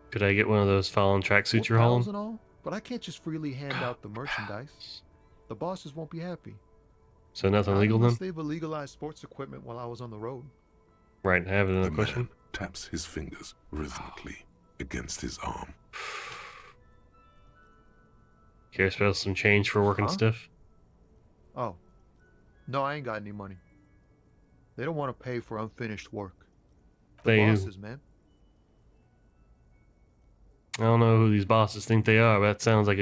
Could I get one of those fallen tracksuits you're Pals hauling? and all, but I can't just freely hand out the merchandise. The bosses won't be happy. So nothing Not legal unless then? they've illegalized sports equipment while I was on the road. Right, I have another The question. man taps his fingers rhythmically against his arm. Curious about some change for working stiff? Oh. No, I ain't got any money. They don't want to pay for unfinished work. The They do. bosses, man. I don't know who these bosses think they are, but that sounds like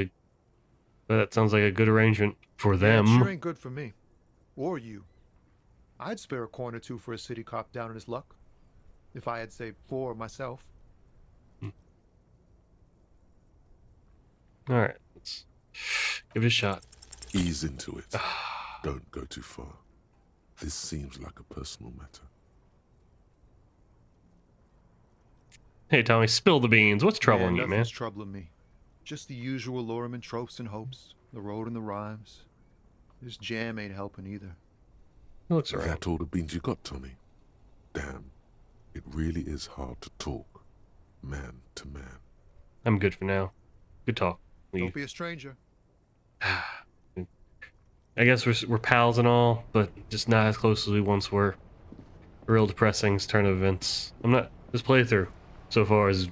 a good arrangement for them. Yeah, it sure ain't good for me. Or you. I'd spare a coin or two for a city cop down in his luck. If I had saved 4 myself. Alright, let's give it a shot. Ease into it. Don't go too far. This seems like a personal matter. Hey Tommy, spill the beans. What's troubling you, man? Nothing's troubling me. Just the usual Lorman tropes and hopes. The road and the rhymes. This jam ain't helping either. It looks alright. That all the beans you got, Tommy? Damn. It really is hard to talk. Man to man. I'm good for now. Good talk. Don't be a stranger. I guess we're pals and all, but just not as close as we once were. A real depressing turn of events. This playthrough so far is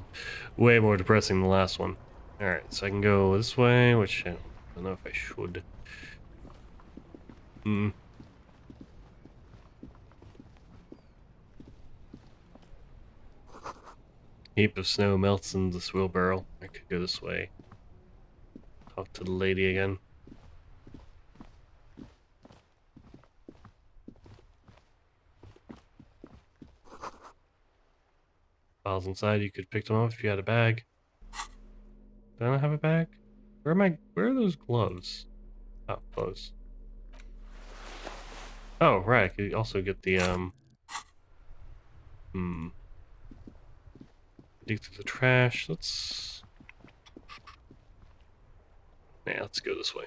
way more depressing than the last one. Alright, so I can go this way, which I don't know if I should. Heap of snow melts in this wheelbarrow. I could go this way. Talk to the lady again. Files inside, you could pick them up if you had a bag. Do I not have a bag? Where are those gloves? Oh, clothes. Oh, right, I could also get the, dig through the trash. Let's go this way.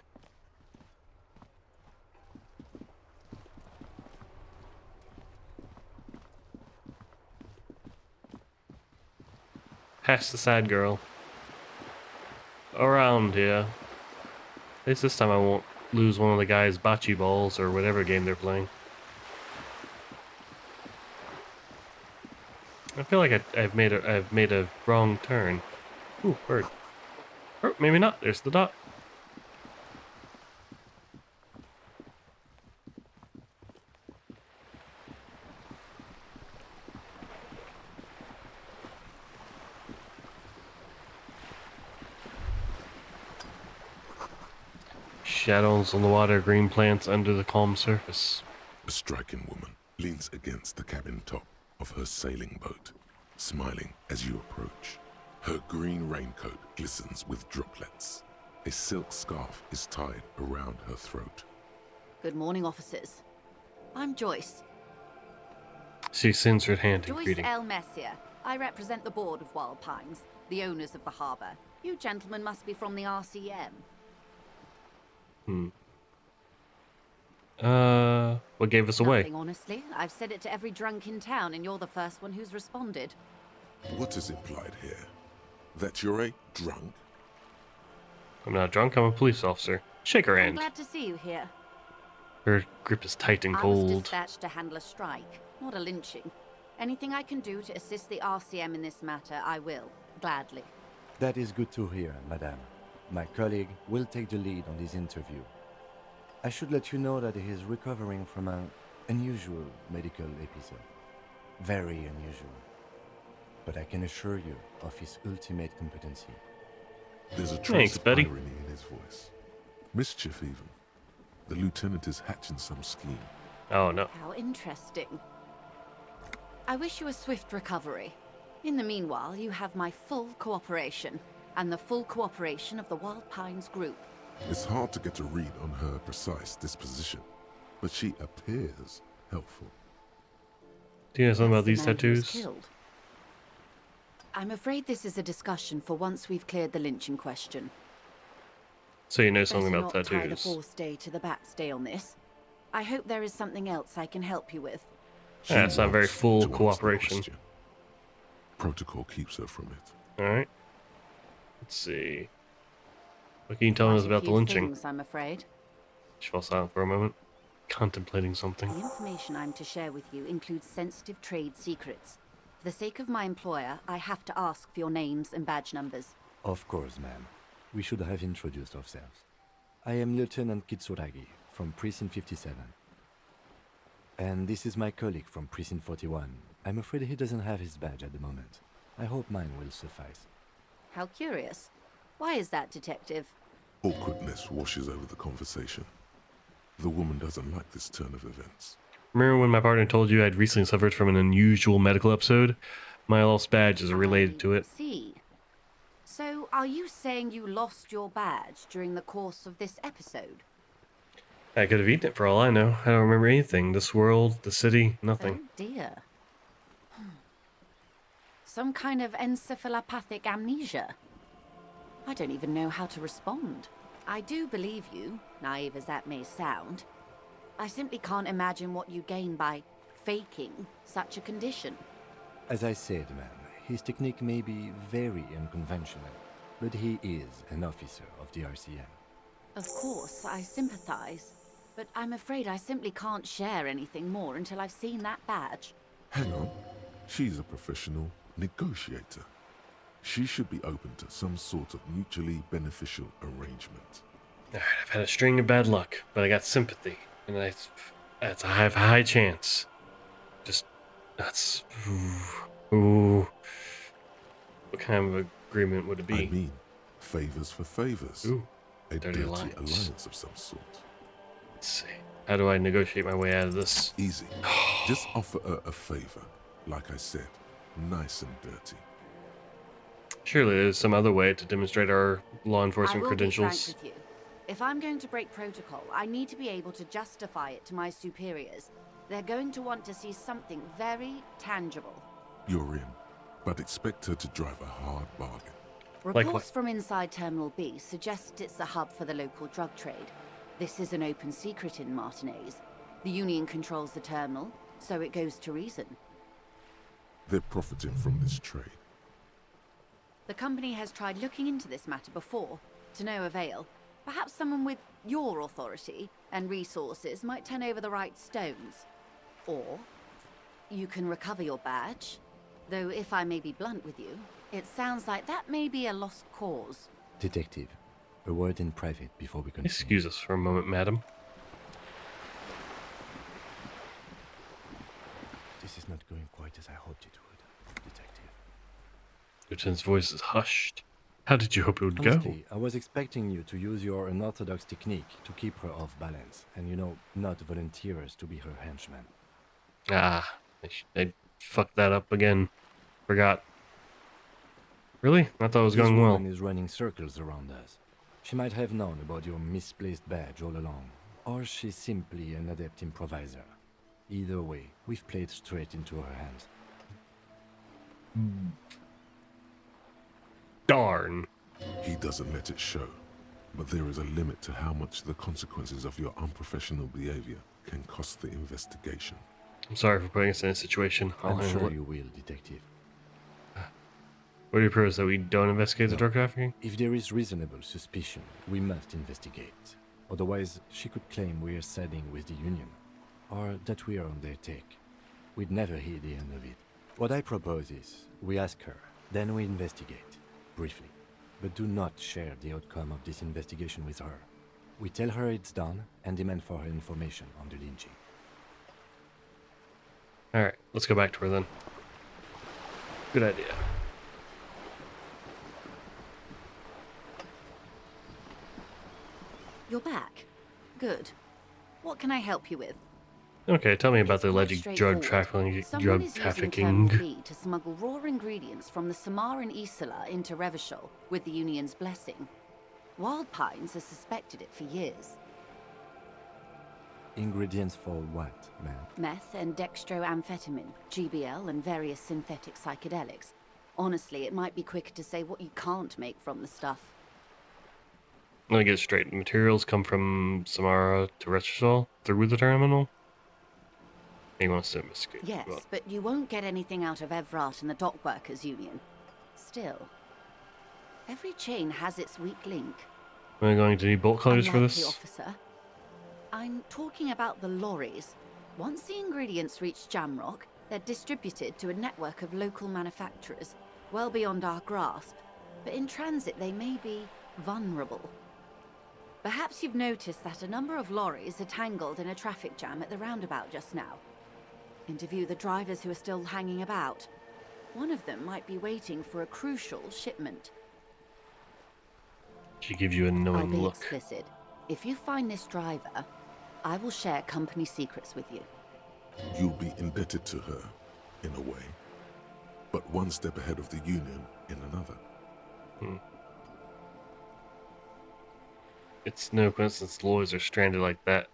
Past the sad girl. Around here. At least this time I won't lose one of the guys' bocce balls or whatever game they're playing. I feel like I've made a wrong turn. Ooh, bird. Or maybe not. There's the dot. Shadows on the water, green plants under the calm surface. A striking woman leans against the cabin top of her sailing boat, smiling as you approach. Her green raincoat glistens with droplets. A silk scarf is tied around her throat. Good morning, officers. I'm Joyce. She extends her hand in Joyce greeting. L. Messier. I represent the board of Wild Pines, the owners of the harbour. You gentlemen must be from the RCM. What gave us away? Nothing, honestly. I've said it to every drunk in town, and you're the first one who's responded. What is implied here? That you're a drunk? I'm not drunk, I'm a police officer. Shake her I'm hand. glad to see you here. Her grip is tight and I was cold. dispatched to handle a strike, not a lynching. Anything I can do to assist the RCM in this matter, I will. Gladly. That is good to hear, madame. My colleague will take the lead on this interview. I should let you know that he is recovering from an unusual medical episode. Very unusual. But I can assure you of his ultimate competency. There's a trace of irony in his voice. Mischief, even. The lieutenant is hatching some scheme. Oh, no. How interesting. I wish you a swift recovery. In the meanwhile, you have my full cooperation, and the full cooperation of the Wild Pines group. It's hard to get a read on her precise disposition, but she appears helpful. Do you know something about That's these the man who was tattoos? killed. I'm afraid this is a discussion for once we've cleared the lynching question. So you know something Better about not tie the tattoos. forestay to the backstay on this. I hope there is something else I can help you with. Yeah, it's not very wants full to ask the cooperation. question. Protocol keeps her from it. Alright. Let's see. What can you tell us Quite a about the few lynching? things, I'm afraid. She fell silent for a moment, contemplating something. The information I'm to share with you includes sensitive trade secrets. For the sake of my employer, I have to ask for your names and badge numbers. Of course, ma'am. We should have introduced ourselves. I am Lieutenant Kitsuragi from Precinct 57. And this is my colleague from Precinct 41. I'm afraid he doesn't have his badge at the moment. I hope mine will suffice. How curious. Why is that, Detective? Awkwardness washes over the conversation. The woman doesn't like this turn of events. Remember when my partner told you I'd recently suffered from an unusual medical episode? My lost badge is related to it. See. So, are you saying you lost your badge during the course of this episode? I could have eaten it for all I know. I don't remember anything. This world, the city, nothing. Oh dear. Some kind of encephalopathic amnesia. I don't even know how to respond. I do believe you, naive as that may sound. I simply can't imagine what you gain by faking such a condition. As I said, ma'am, his technique may be very unconventional, but he is an officer of the RCM. Of course, I sympathize, but I'm afraid I simply can't share anything more until I've seen that badge. Hang on. She's a professional negotiator. She should be open to some sort of mutually beneficial arrangement. Alright, I've had a string of bad luck, but I got sympathy, and I have a high chance. Just, that's... Ooh. What kind of agreement would it be? I mean, favors for favors. Ooh, a dirty dirty alliance. alliance of some sort. Let's see. How do I negotiate my way out of this? Easy. Just offer her a favor. Like I said, nice and dirty. Surely there's some other way to demonstrate our law enforcement I will credentials. be frank with you. If I'm going to break protocol, I need to be able to justify it to my superiors. They're going to want to see something very tangible. You're in, but expect her to drive a hard bargain. Reports from inside Terminal B suggest it's a hub for the local drug trade. This is an open secret in Martinez. The Union controls the terminal, so it goes to reason. They're profiting from this trade. The company has tried looking into this matter before, to no avail. Perhaps someone with your authority and resources might turn over the right stones. Or you can recover your badge. Though if I may be blunt with you, it sounds like that may be a lost cause. Detective, a word in private before we continue. Excuse us for a moment, madam. This is not going quite as I hoped it would, Detective. Lieutenant's voice is hushed. How did you hope it would Honestly, I was expecting you to use your unorthodox technique to keep her off balance, and not volunteer us to be her henchmen. go? I fucked that up again. Forgot. Really? I thought it was This going well. woman is running circles around us. She might have known about your misplaced badge all along, or she's simply an adept improviser. Either way, we've played straight into her hands. Darn. He doesn't let it show, but there is a limit to how much the consequences of your unprofessional behavior can cost the investigation. I'm sorry for putting us in a situation. I'll I'm handle sure it. you will, Detective. What do you propose, that we don't investigate the drug trafficking? If there is reasonable suspicion, we must investigate. Otherwise, she could claim we're siding with the Union, or that we are on their take. We'd never hear the end of it. What I propose is, we ask her, then we investigate, briefly. But do not share the outcome of this investigation with her. We tell her it's done, and demand for her information on the lynching. Alright, let's go back to her then. Good idea. You're back. Good. What can I help you with? Okay, tell me about It's the quite alleged drug straightforward. trafficking. Someone is using Terminal B to smuggle raw ingredients from the Samar and Isola into Revachol with the Union's blessing. Wild Pines has suspected it for years. Ingredients for what, ma'am? Meth and dextroamphetamine, GBL, and various synthetic psychedelics. Honestly, it might be quicker to say what you can't make from the stuff. Let me get it straight. The materials come from Samara to Revachol through the terminal? He wants to investigate. Yes, Well, but you won't get anything out of Evrat and the Dock Workers Union. Still, every chain has its weak link. am I going to need bolt cutters for Unlikely, this? officer. I'm talking about the lorries. Once the ingredients reach Jamrock, they're distributed to a network of local manufacturers, well beyond our grasp. But in transit, they may be vulnerable. Perhaps you've noticed that a number of lorries are tangled in a traffic jam at the roundabout just now. Interview the drivers who are still hanging about. One of them might be waiting for a crucial shipment. She gives you a I'll knowing be look. explicit. If you find this driver, I will share company secrets with you. You'll be indebted to her, in a way, but one step ahead of the Union in another. It's no coincidence the lawyers are stranded like that,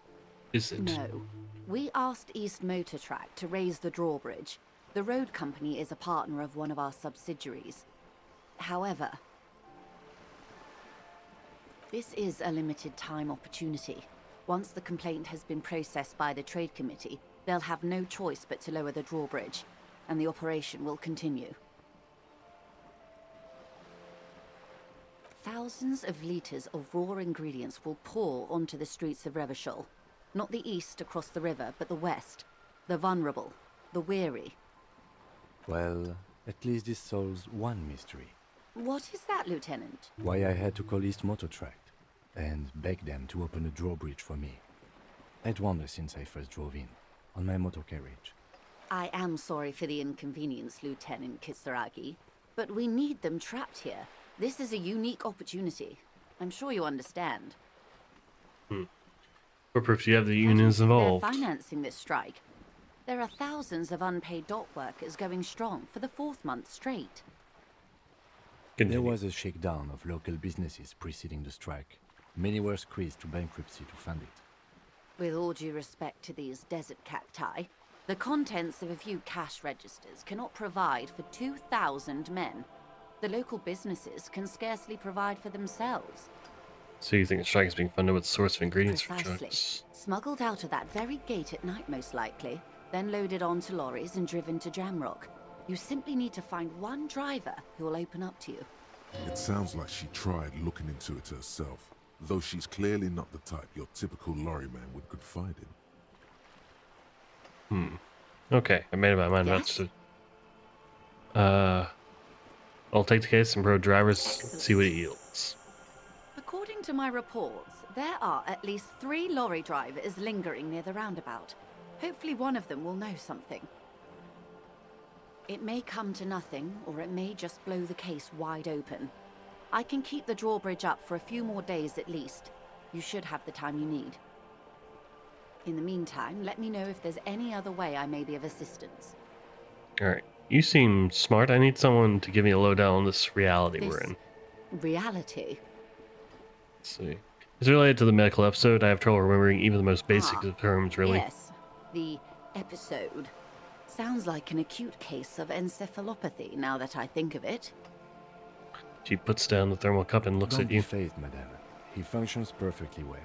is it? No. We asked East Motor Track to raise the drawbridge. The road company is a partner of one of our subsidiaries. However, this is a limited time opportunity. Once the complaint has been processed by the Trade Committee, they'll have no choice but to lower the drawbridge, and the operation will continue. Thousands of litres of raw ingredients will pour onto the streets of Revachol. Not the east across the river, but the west. The vulnerable, the weary. Well, at least this solves one mystery. What is that, Lieutenant? Why I had to call East Motor Track and beg them to open a drawbridge for me. I'd wondered since I first drove in, on my motor carriage. I am sorry for the inconvenience, Lieutenant Kisaragi, but we need them trapped here. This is a unique opportunity. I'm sure you understand. What proof do you have the unions involved? They're financing this strike. There are thousands of unpaid dock workers going strong for the 4th month straight. There was a shakedown of local businesses preceding the strike. Many were squeezed to bankruptcy to fund it. With all due respect to these desert cacti, the contents of a few cash registers cannot provide for 2,000 men. The local businesses can scarcely provide for themselves. So you think the strike is being funded with the source of ingredients for Precisely. drugs? Smuggled out of that very gate at night, most likely, then loaded onto lorries and driven to Jamrock. You simply need to find one driver who will open up to you. It sounds like she tried looking into it herself, though she's clearly not the type your typical lorry man would confide in. Okay, I made up my mind about it. I'll take the case and pro drivers, see what it yields. According to my reports, there are at least 3 lorry drivers lingering near the roundabout. Hopefully one of them will know something. It may come to nothing, or it may just blow the case wide open. I can keep the drawbridge up for a few more days at least. You should have the time you need. In the meantime, let me know if there's any other way I may be of assistance. Alright, You seem smart. I need someone to give me a lowdown on this reality we're This in. reality. Let's see. It's related to the medical episode. I have trouble remembering even the most basic of terms, really. Yes, the episode. Sounds like an acute case of encephalopathy, now that I think of it. She puts down the thermal cup and looks Don't at be you. phased, madame. He functions perfectly well.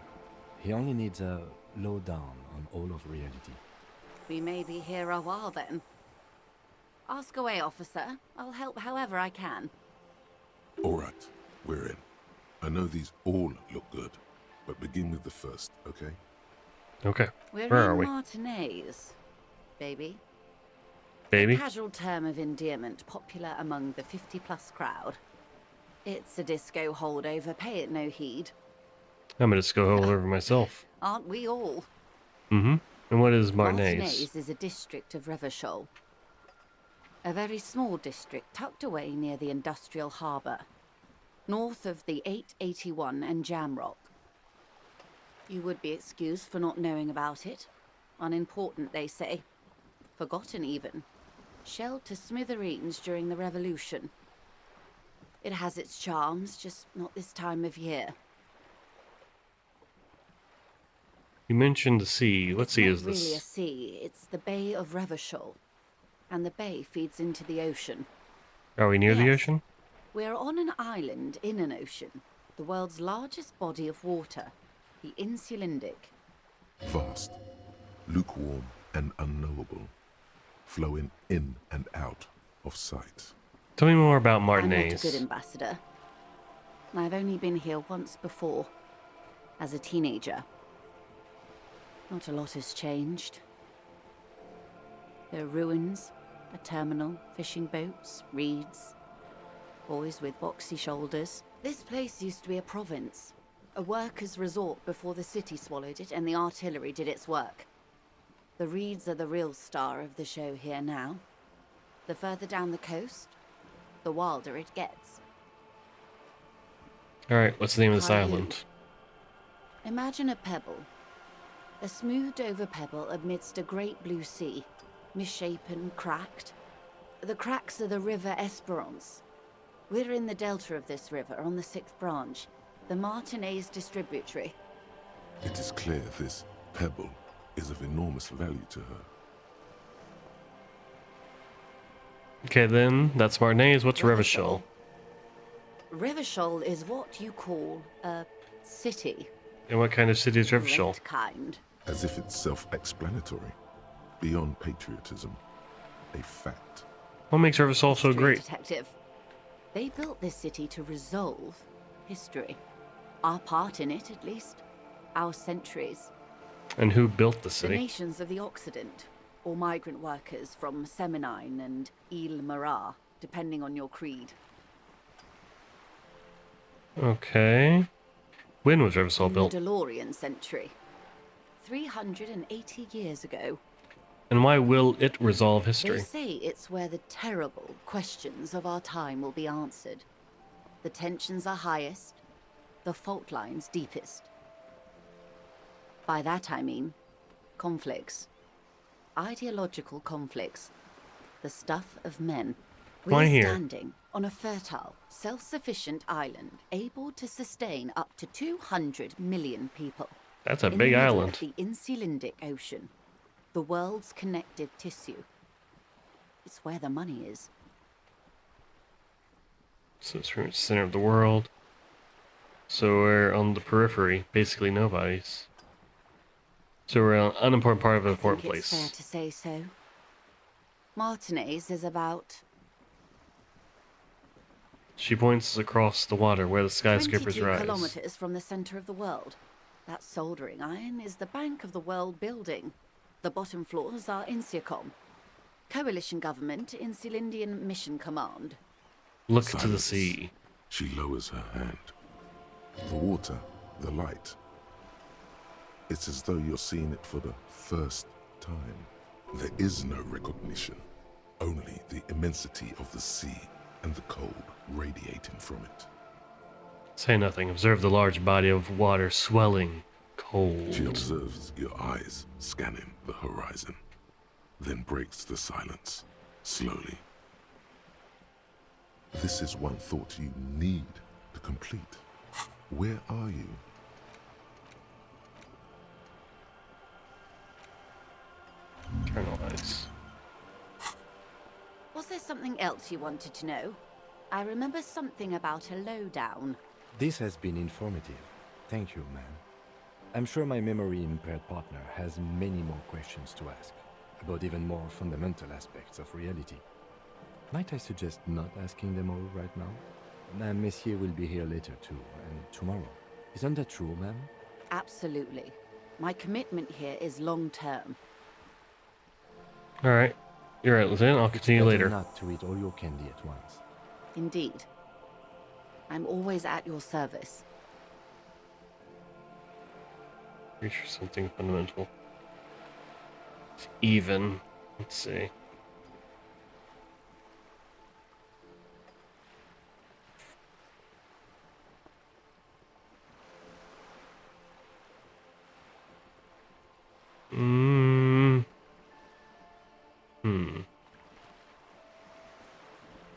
He only needs a lowdown on all of reality. We may be here a while then. Ask away, officer. I'll help however I can. All right, we're in. I know these all look good, but begin with the first, okay? Okay. We're Where in are we? Martinez, baby. Baby? A casual term of endearment popular among the 50-plus crowd. It's a disco holdover, pay it no heed. I'm a disco holdover myself. Aren't we all? Mm-hmm. And what is Martinez? Martinez is a district of Revachol. A very small district tucked away near the industrial harbour, north of the 881 and Jamrock. You would be excused for not knowing about it. Unimportant, they say. Forgotten, even. Shelled to smithereens during the Revolution. It has its charms, just not this time of year. You mentioned the sea. What sea is It's not really a this? sea, it's the Bay of Revachol. And the bay feeds into the ocean. Are we near the Yes. ocean? We're on an island in an ocean, the world's largest body of water, the Insulindic. Vast, lukewarm, and unknowable, flowing in and out of sight. Tell me more about I'm not a Martinez. good ambassador. I've only been here once before, as a teenager. Not a lot has changed. There are ruins, a terminal, fishing boats, reeds, boys with boxy shoulders. This place used to be a province, a workers' resort before the city swallowed it and the artillery did its work. The reeds are the real star of the show here now. The further down the coast, the wilder it gets. Alright, what's the name of this Caillou. island? Imagine a pebble. A smoothed-over pebble amidst a great blue sea, misshapen, cracked. The cracks are the River Esperance. We're in the delta of this river, on the 6th branch, the Martinez distributary. It is clear this pebble is of enormous value to her. Okay, then, that's Martinez. What's Revachol? Revachol is what you call a city. And what kind of city is Revachol? Great kind. As if it's self-explanatory, beyond patriotism, a fact. What makes Revachol so History great? Detective. They built this city to resolve history. Our part in it, at least. Our centuries. And who built the The city? nations of the Occident, or migrant workers from Seminine and Ile Marat, depending on your creed. Okay. When was Revachol In built? the DeLorean century. 380 years ago. And why will it resolve They history? say it's where the terrible questions of our time will be answered. The tensions are highest, the fault lines deepest. By that I mean conflicts. Ideological conflicts. The stuff of men. Why We're here? standing on a fertile, self-sufficient island able to sustain up to 200 million people. That's a in big the middle island. Of the Insulindic Ocean, the world's connective tissue. It's where the money is. So it's from the center of the world. So we're on the periphery, basically nobody's. So we're an unimportant part of an important I think it's fair place. to say so. Martinez is about She points across the water where the skyscrapers 22 rise. kilometers from the center of the world. That soldering iron is the bank of the world building. The bottom floors are Insiacom, coalition government, Insulindian Mission Command. Look to the Silence. sea. She lowers her hand. The water, the light. It's as though you're seeing it for the first time. There is no recognition, only the immensity of the sea and the cold radiating from it. Say nothing. Observe the large body of water swelling, cold. She observes your eyes scanning the horizon, then breaks the silence, slowly, This is one thought you need to complete. Where are you? Internalize. Was there something else you wanted to know? I remember something about a lowdown. This has been informative. Thank you, ma'am. I'm sure my memory-impaired partner has many more questions to ask, about even more fundamental aspects of reality. Might I suggest not asking them all right now? Messier will be here later too, and tomorrow. Isn't that true, ma'am? Absolutely. My commitment here is long-term. Alright. You're right, Lieutenant. I'll continue Better later. not to eat all your candy at once. Indeed. I'm always at your service. Reach for something fundamental. It's even. Let's see.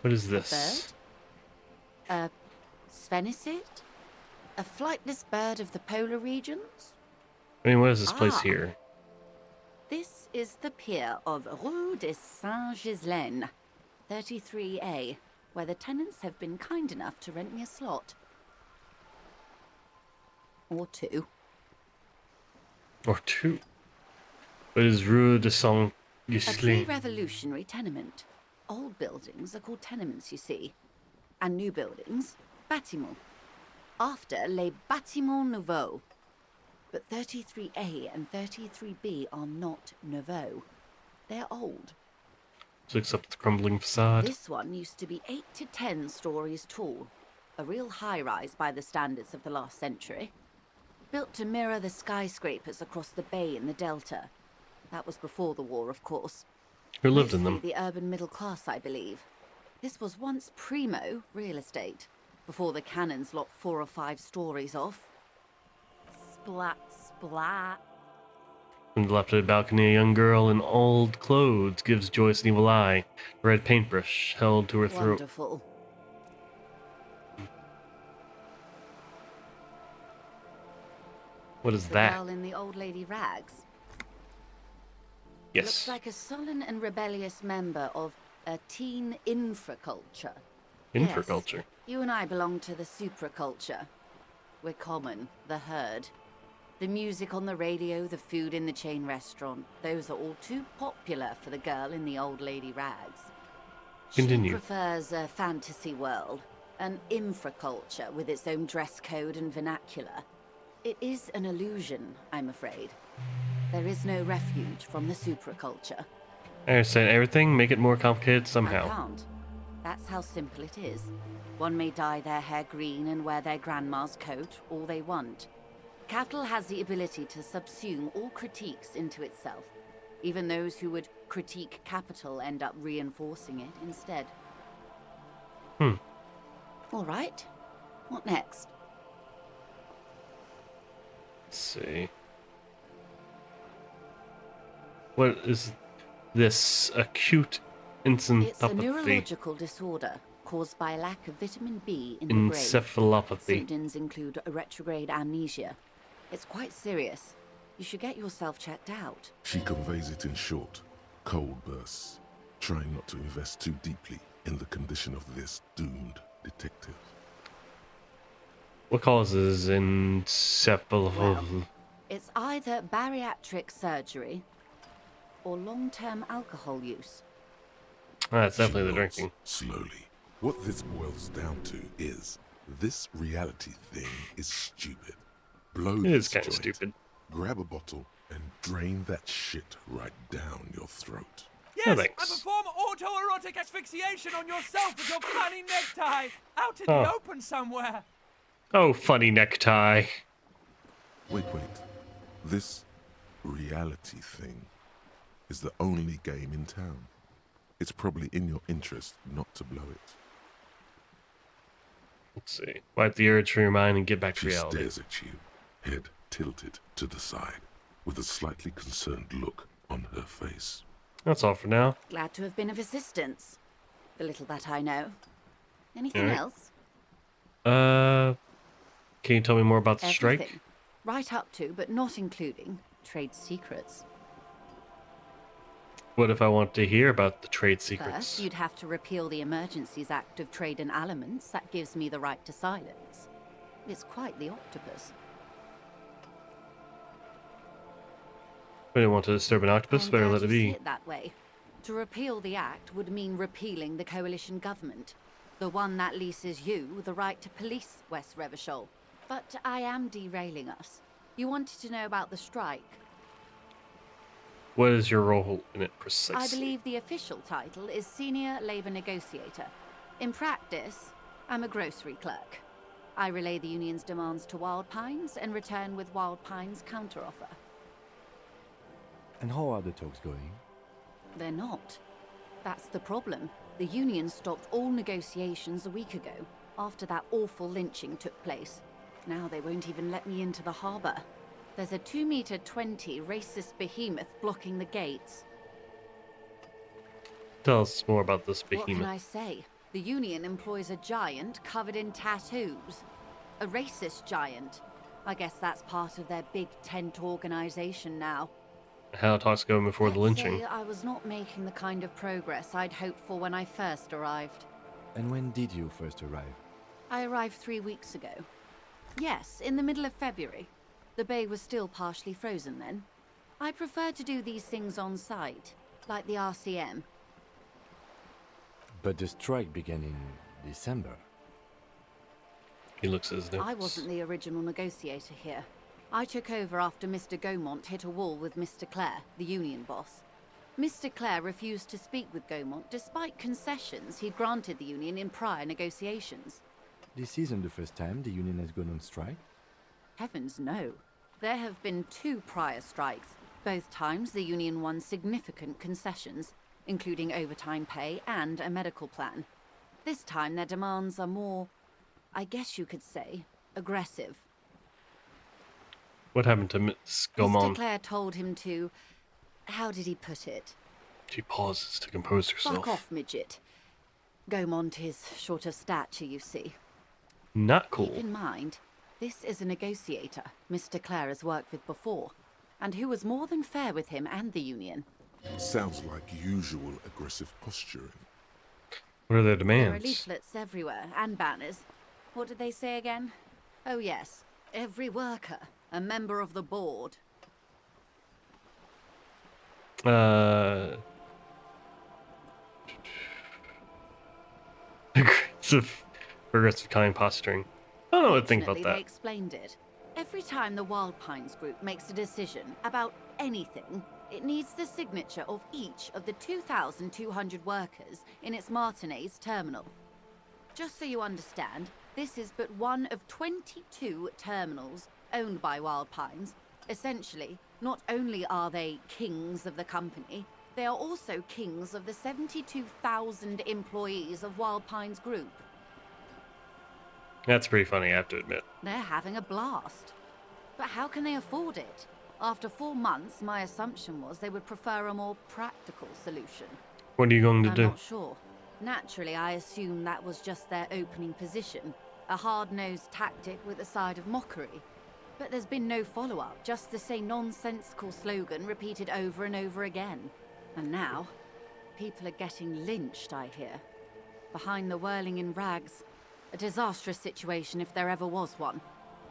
What is this? A Svenicid? A flightless bird of the polar regions? I mean, what is this place Ah. here? This is the pier of Rue de Saint-Ghislain, 33A, where the tenants have been kind enough to rent me a slot. Or two. Or two. What is Rue de A Saint-Ghislain? pre-revolutionary tenement. Old buildings are called tenements, you see. And new buildings, bâtiments. After les bâtiments nouveaux. But 33A and 33B are not nouveaux. They're old. Looks up at the crumbling facade. This one used to be 8 to 10 stories tall. A real high-rise by the standards of the last century. Built to mirror the skyscrapers across the bay in the Delta. That was before the war, of course. Who lived in Mostly them? the urban middle class, I believe. This was once primo real estate, before the cannons lopped 4 or 5 stories off. Splat, splat. From the dilapidated balcony, a young girl in old clothes gives Joyce an evil eye. A red paintbrush held to her throat. Wonderful. What is The that? girl in the old lady rags. Yes. Looks like a sullen and rebellious member of a teen infraculture. Infraculture. Yes, you and I belong to the supraculture. We're common, the herd. The music on the radio, the food in the chain restaurant, those are all too popular for the girl in the old lady rags. Continue. She prefers a fantasy world, an infraculture with its own dress code and vernacular. It is an illusion, I'm afraid. There is no refuge from the supraculture. I understand everything. Make it more complicated I somehow. can't. That's how simple it is. One may dye their hair green and wear their grandma's coat all they want. Capital has the ability to subsume all critiques into itself. Even those who would critique capital end up reinforcing it instead. All right. What next? Let's see. What is this? Acute It's a encephalopathy. neurological disorder caused by lack of vitamin B in the brain. Encephalopathy. Symptoms include a retrograde amnesia. It's quite serious. You should get yourself checked out. She conveys it in short, cold bursts, trying not to invest too deeply in the condition of this doomed detective. What causes encephalopathy? It's either bariatric surgery or long-term alcohol use. That's definitely the She nods drinking. slowly. What this boils down to is this reality thing is stupid. Blow It is this kind of joint, stupid. grab a bottle, and drain that shit right down your throat. Yes, No and thanks. perform autoerotic asphyxiation on yourself with your funny necktie out in Oh. the open somewhere. Oh, funny necktie. Wait. This reality thing is the only game in town. It's probably in your interest not to blow it. Let's see. Wipe the urge from your mind and get back to She reality. stares at you, head tilted to the side, with a slightly concerned look on her face. That's all for now. Glad to have been of assistance. The little that I know. Anything Alright. else? Can you tell me more about the strike? Everything. Right up to, but not including, trade secrets. What if I want to hear about the trade First, secrets? you'd have to repeal the Emergencies Act of Trade and Aliments. That gives me the right to silence. It's quite the octopus. I didn't want to disturb an octopus, I'm better glad let it you see be. it that way. To repeal the act would mean repealing the coalition government, the one that leases you the right to police West Revachol. But I am derailing us. You wanted to know about the strike. What is your role in it I precisely? believe the official title is Senior Labor Negotiator. In practice, I'm a grocery clerk. I relay the union's demands to Wild Pines and return with Wild Pines' counteroffer. And how are the talks going? They're not. That's the problem. The union stopped all negotiations a week ago, after that awful lynching took place. Now they won't even let me into the harbour. There's a 2-meter-20 racist behemoth blocking the gates. Tell us more about this What can behemoth. I say? The union employs a giant covered in tattoos. A racist giant. I guess that's part of their big tent organisation now. How talks going before the Let's lynching? say I was not making the kind of progress I'd hoped for when I first arrived. And when did you first arrive? I arrived 3 weeks ago. Yes, in the middle of February. The bay was still partially frozen then. I prefer to do these things on site, like the RCM. But the strike began in December. He looks at his notes. I wasn't the original negotiator here. I took over after Mr. Gaumont hit a wall with Mr. Clare, the union boss. Mr. Clare refused to speak with Gaumont despite concessions he'd granted the union in prior negotiations. This isn't the first time the union has gone on strike. Heavens no. There have been 2 prior strikes. Both times the union won significant concessions, including overtime pay and a medical plan. This time their demands are more, I guess you could say, aggressive. What happened to Miss Mr. Gaumont? Clare told him to... how did he put it? She pauses to compose herself. Fuck off, midget. Gaumont is short of stature, you see. Not cool. Keep in mind, this is a negotiator Mr. Clare has worked with before, and who was more than fair with him and the union. Sounds like usual aggressive posturing. What are their There are demands? leaflets everywhere, and banners. What did they say again? Oh yes, every worker, a member of the board. Aggressive kind posturing. I don't know what to think about Fortunately, they that. explained it. Every time the Wild Pines group makes a decision about anything, it needs the signature of each of the 2,200 workers in its Martinez terminal. Just so you understand, this is but one of 22 terminals owned by Wild Pines. Essentially, not only are they kings of the company, they are also kings of the 72,000 employees of Wild Pines Group. That's pretty funny, I have to admit. They're having a blast. But how can they afford it? After 4 months, my assumption was they would prefer a more practical solution. What are you going to I'm do? not sure. Naturally, I assumed that was just their opening position, a hard-nosed tactic with a side of mockery. But there's been no follow-up, just the same nonsensical slogan repeated over and over again. And now, people are getting lynched, I hear. Behind the whirling in rags. A disastrous situation if there ever was one.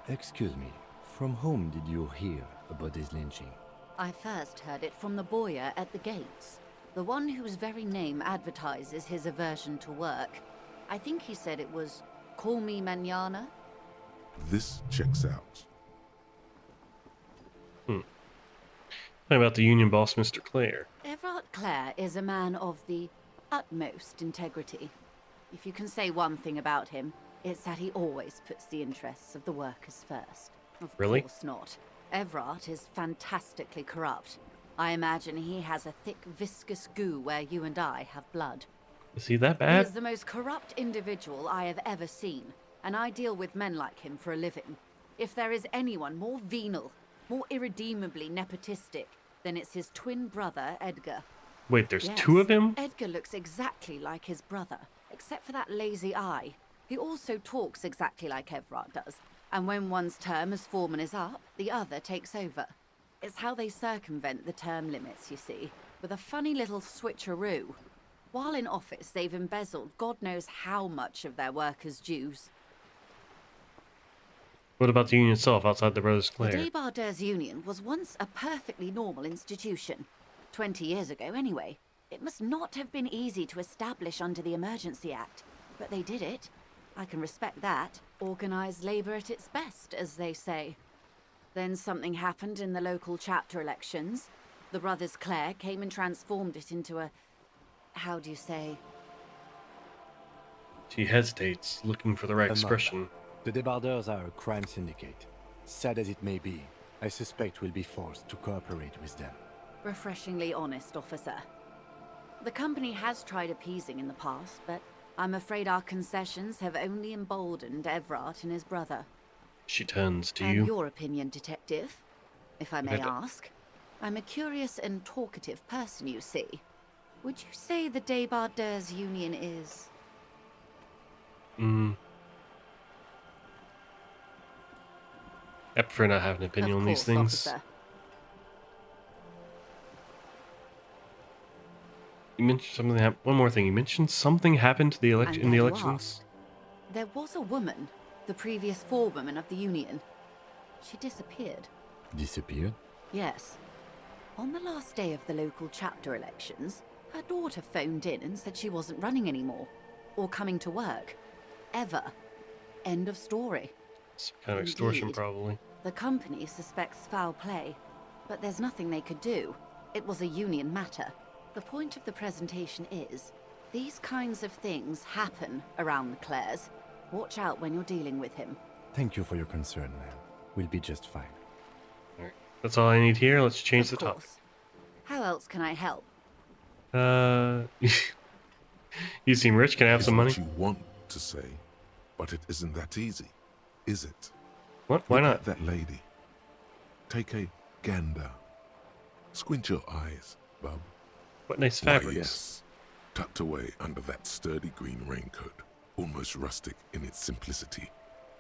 Excuse me, from whom did you hear about this lynching? I first heard it from the boyer at the gates. The one whose very name advertises his aversion to work. I think he said it was, "Call me mañana." This checks out. Talking about the union boss, Mr. Clare. Everard Clare is a man of the utmost integrity. If you can say one thing about him, it's that he always puts the interests of the workers first. Of Really? course not. Everard is fantastically corrupt. I imagine he has a thick, viscous goo where you and I have blood. Is he that He bad? is the most corrupt individual I have ever seen, and I deal with men like him for a living. If there is anyone more venal, more irredeemably nepotistic, then it's his twin brother, Edgar. Wait, there's Yes, two of him? Edgar looks exactly like his brother, except for that lazy eye. He also talks exactly like Evrard does, and when one's term as foreman is up, the other takes over. It's how they circumvent the term limits, you see, with a funny little switcheroo. While in office, they've embezzled God knows how much of their workers' dues. What about the union itself outside the Brothers The Clare? Debardeurs Union was once a perfectly normal institution. 20 years ago, anyway. It must not have been easy to establish under the Emergency Act, but they did it. I can respect that. Organised labour at its best, as they say. Then something happened in the local chapter elections. The Brothers Clare came and transformed it into a... how do you say? She hesitates, looking for the right expression. The Debardeurs are a crime syndicate. Sad as it may be, I suspect we'll be forced to cooperate with them. Refreshingly honest, officer. The company has tried appeasing in the past, but I'm afraid our concessions have only emboldened Evrard and his brother. She turns to And you. your opinion, detective, if I may ask? I'm a curious and talkative person, you see. Would you say the Debardeurs Union is... I prefer not have an opinion on these things. Officer. You mentioned something. One more thing. You mentioned something happened to the in the elections. There was a woman, the previous forewoman of the Union. She disappeared. Disappeared? Yes. On the last day of the local chapter elections, her daughter phoned in and said she wasn't running anymore, or coming to work. Ever. End of story. Some kind of extortion, Indeed. probably. The company suspects foul play, but there's nothing they could do. It was a union matter. The point of the presentation is, these kinds of things happen around the Clares. Watch out when you're dealing with him. Thank you for your concern, ma'am. We'll be just fine. Alright. That's all I need here. Let's change the topic. How else can I help? You seem rich. Can I have It's some money? what you want to say, but it isn't that easy, is it? What? Why Look not? at that lady. Take a gander. Squint your eyes, bub. What nice Why, fabrics. yes. Tucked away under that sturdy green raincoat, almost rustic in its simplicity,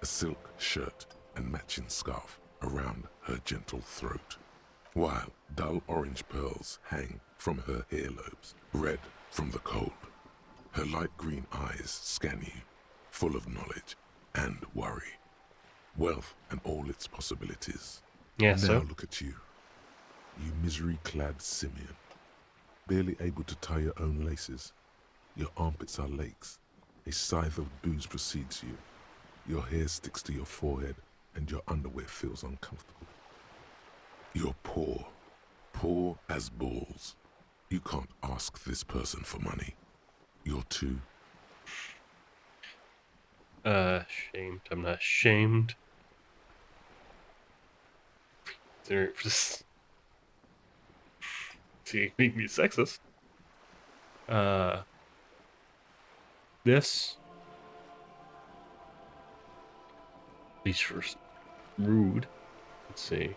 a silk shirt and matching scarf around her gentle throat, while dull orange pearls hang from her earlobes, red from the cold. Her light green eyes scan you, full of knowledge and worry. Wealth and all its possibilities. Yeah, now so? Look at you. You misery-clad simian. Barely able to tie your own laces. Your armpits are lakes. A scythe of booze precedes you. Your hair sticks to your forehead, and your underwear feels uncomfortable. You're poor. Poor as balls. You can't ask this person for money. You're too... Shamed. I'm not shamed. See, make me sexist. This. At least for rude. Let's see.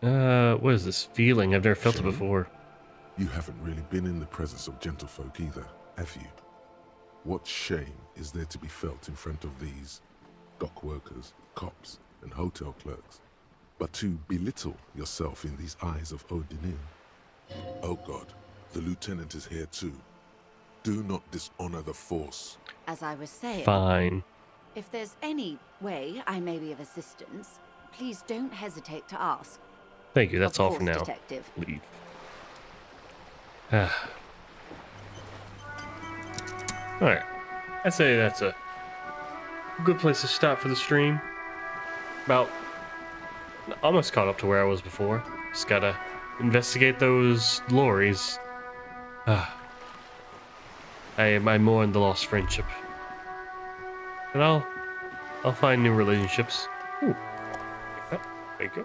What is this feeling? I've never felt it before. You haven't really been in the presence of gentlefolk either, have you? What shame is there to be felt in front of these dock workers, cops, and hotel clerks, but to belittle yourself in these eyes of Odinir? Oh God, the lieutenant is here too. Do not dishonor the force. As I was saying... Fine. If there's any way I may be of assistance, please don't hesitate to ask. Thank you, that's Of all for course, now. Detective. Leave. Alright. I'd say that's a good place to stop for the stream. About almost caught up to where I was before. Just gotta investigate those lorries. I mourn the lost friendship. But I'll find new relationships. Ooh. Thank you.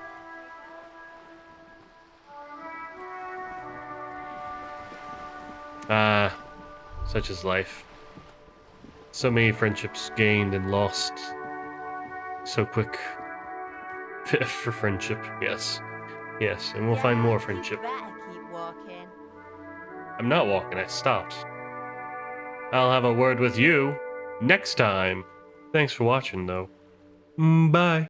Such is life. So many friendships gained and lost. So quick for friendship, yes. Yes, and we'll find more friendship. Back. I'm not walking, I stopped. I'll have a word with you next time. Thanks for watching, though. Bye.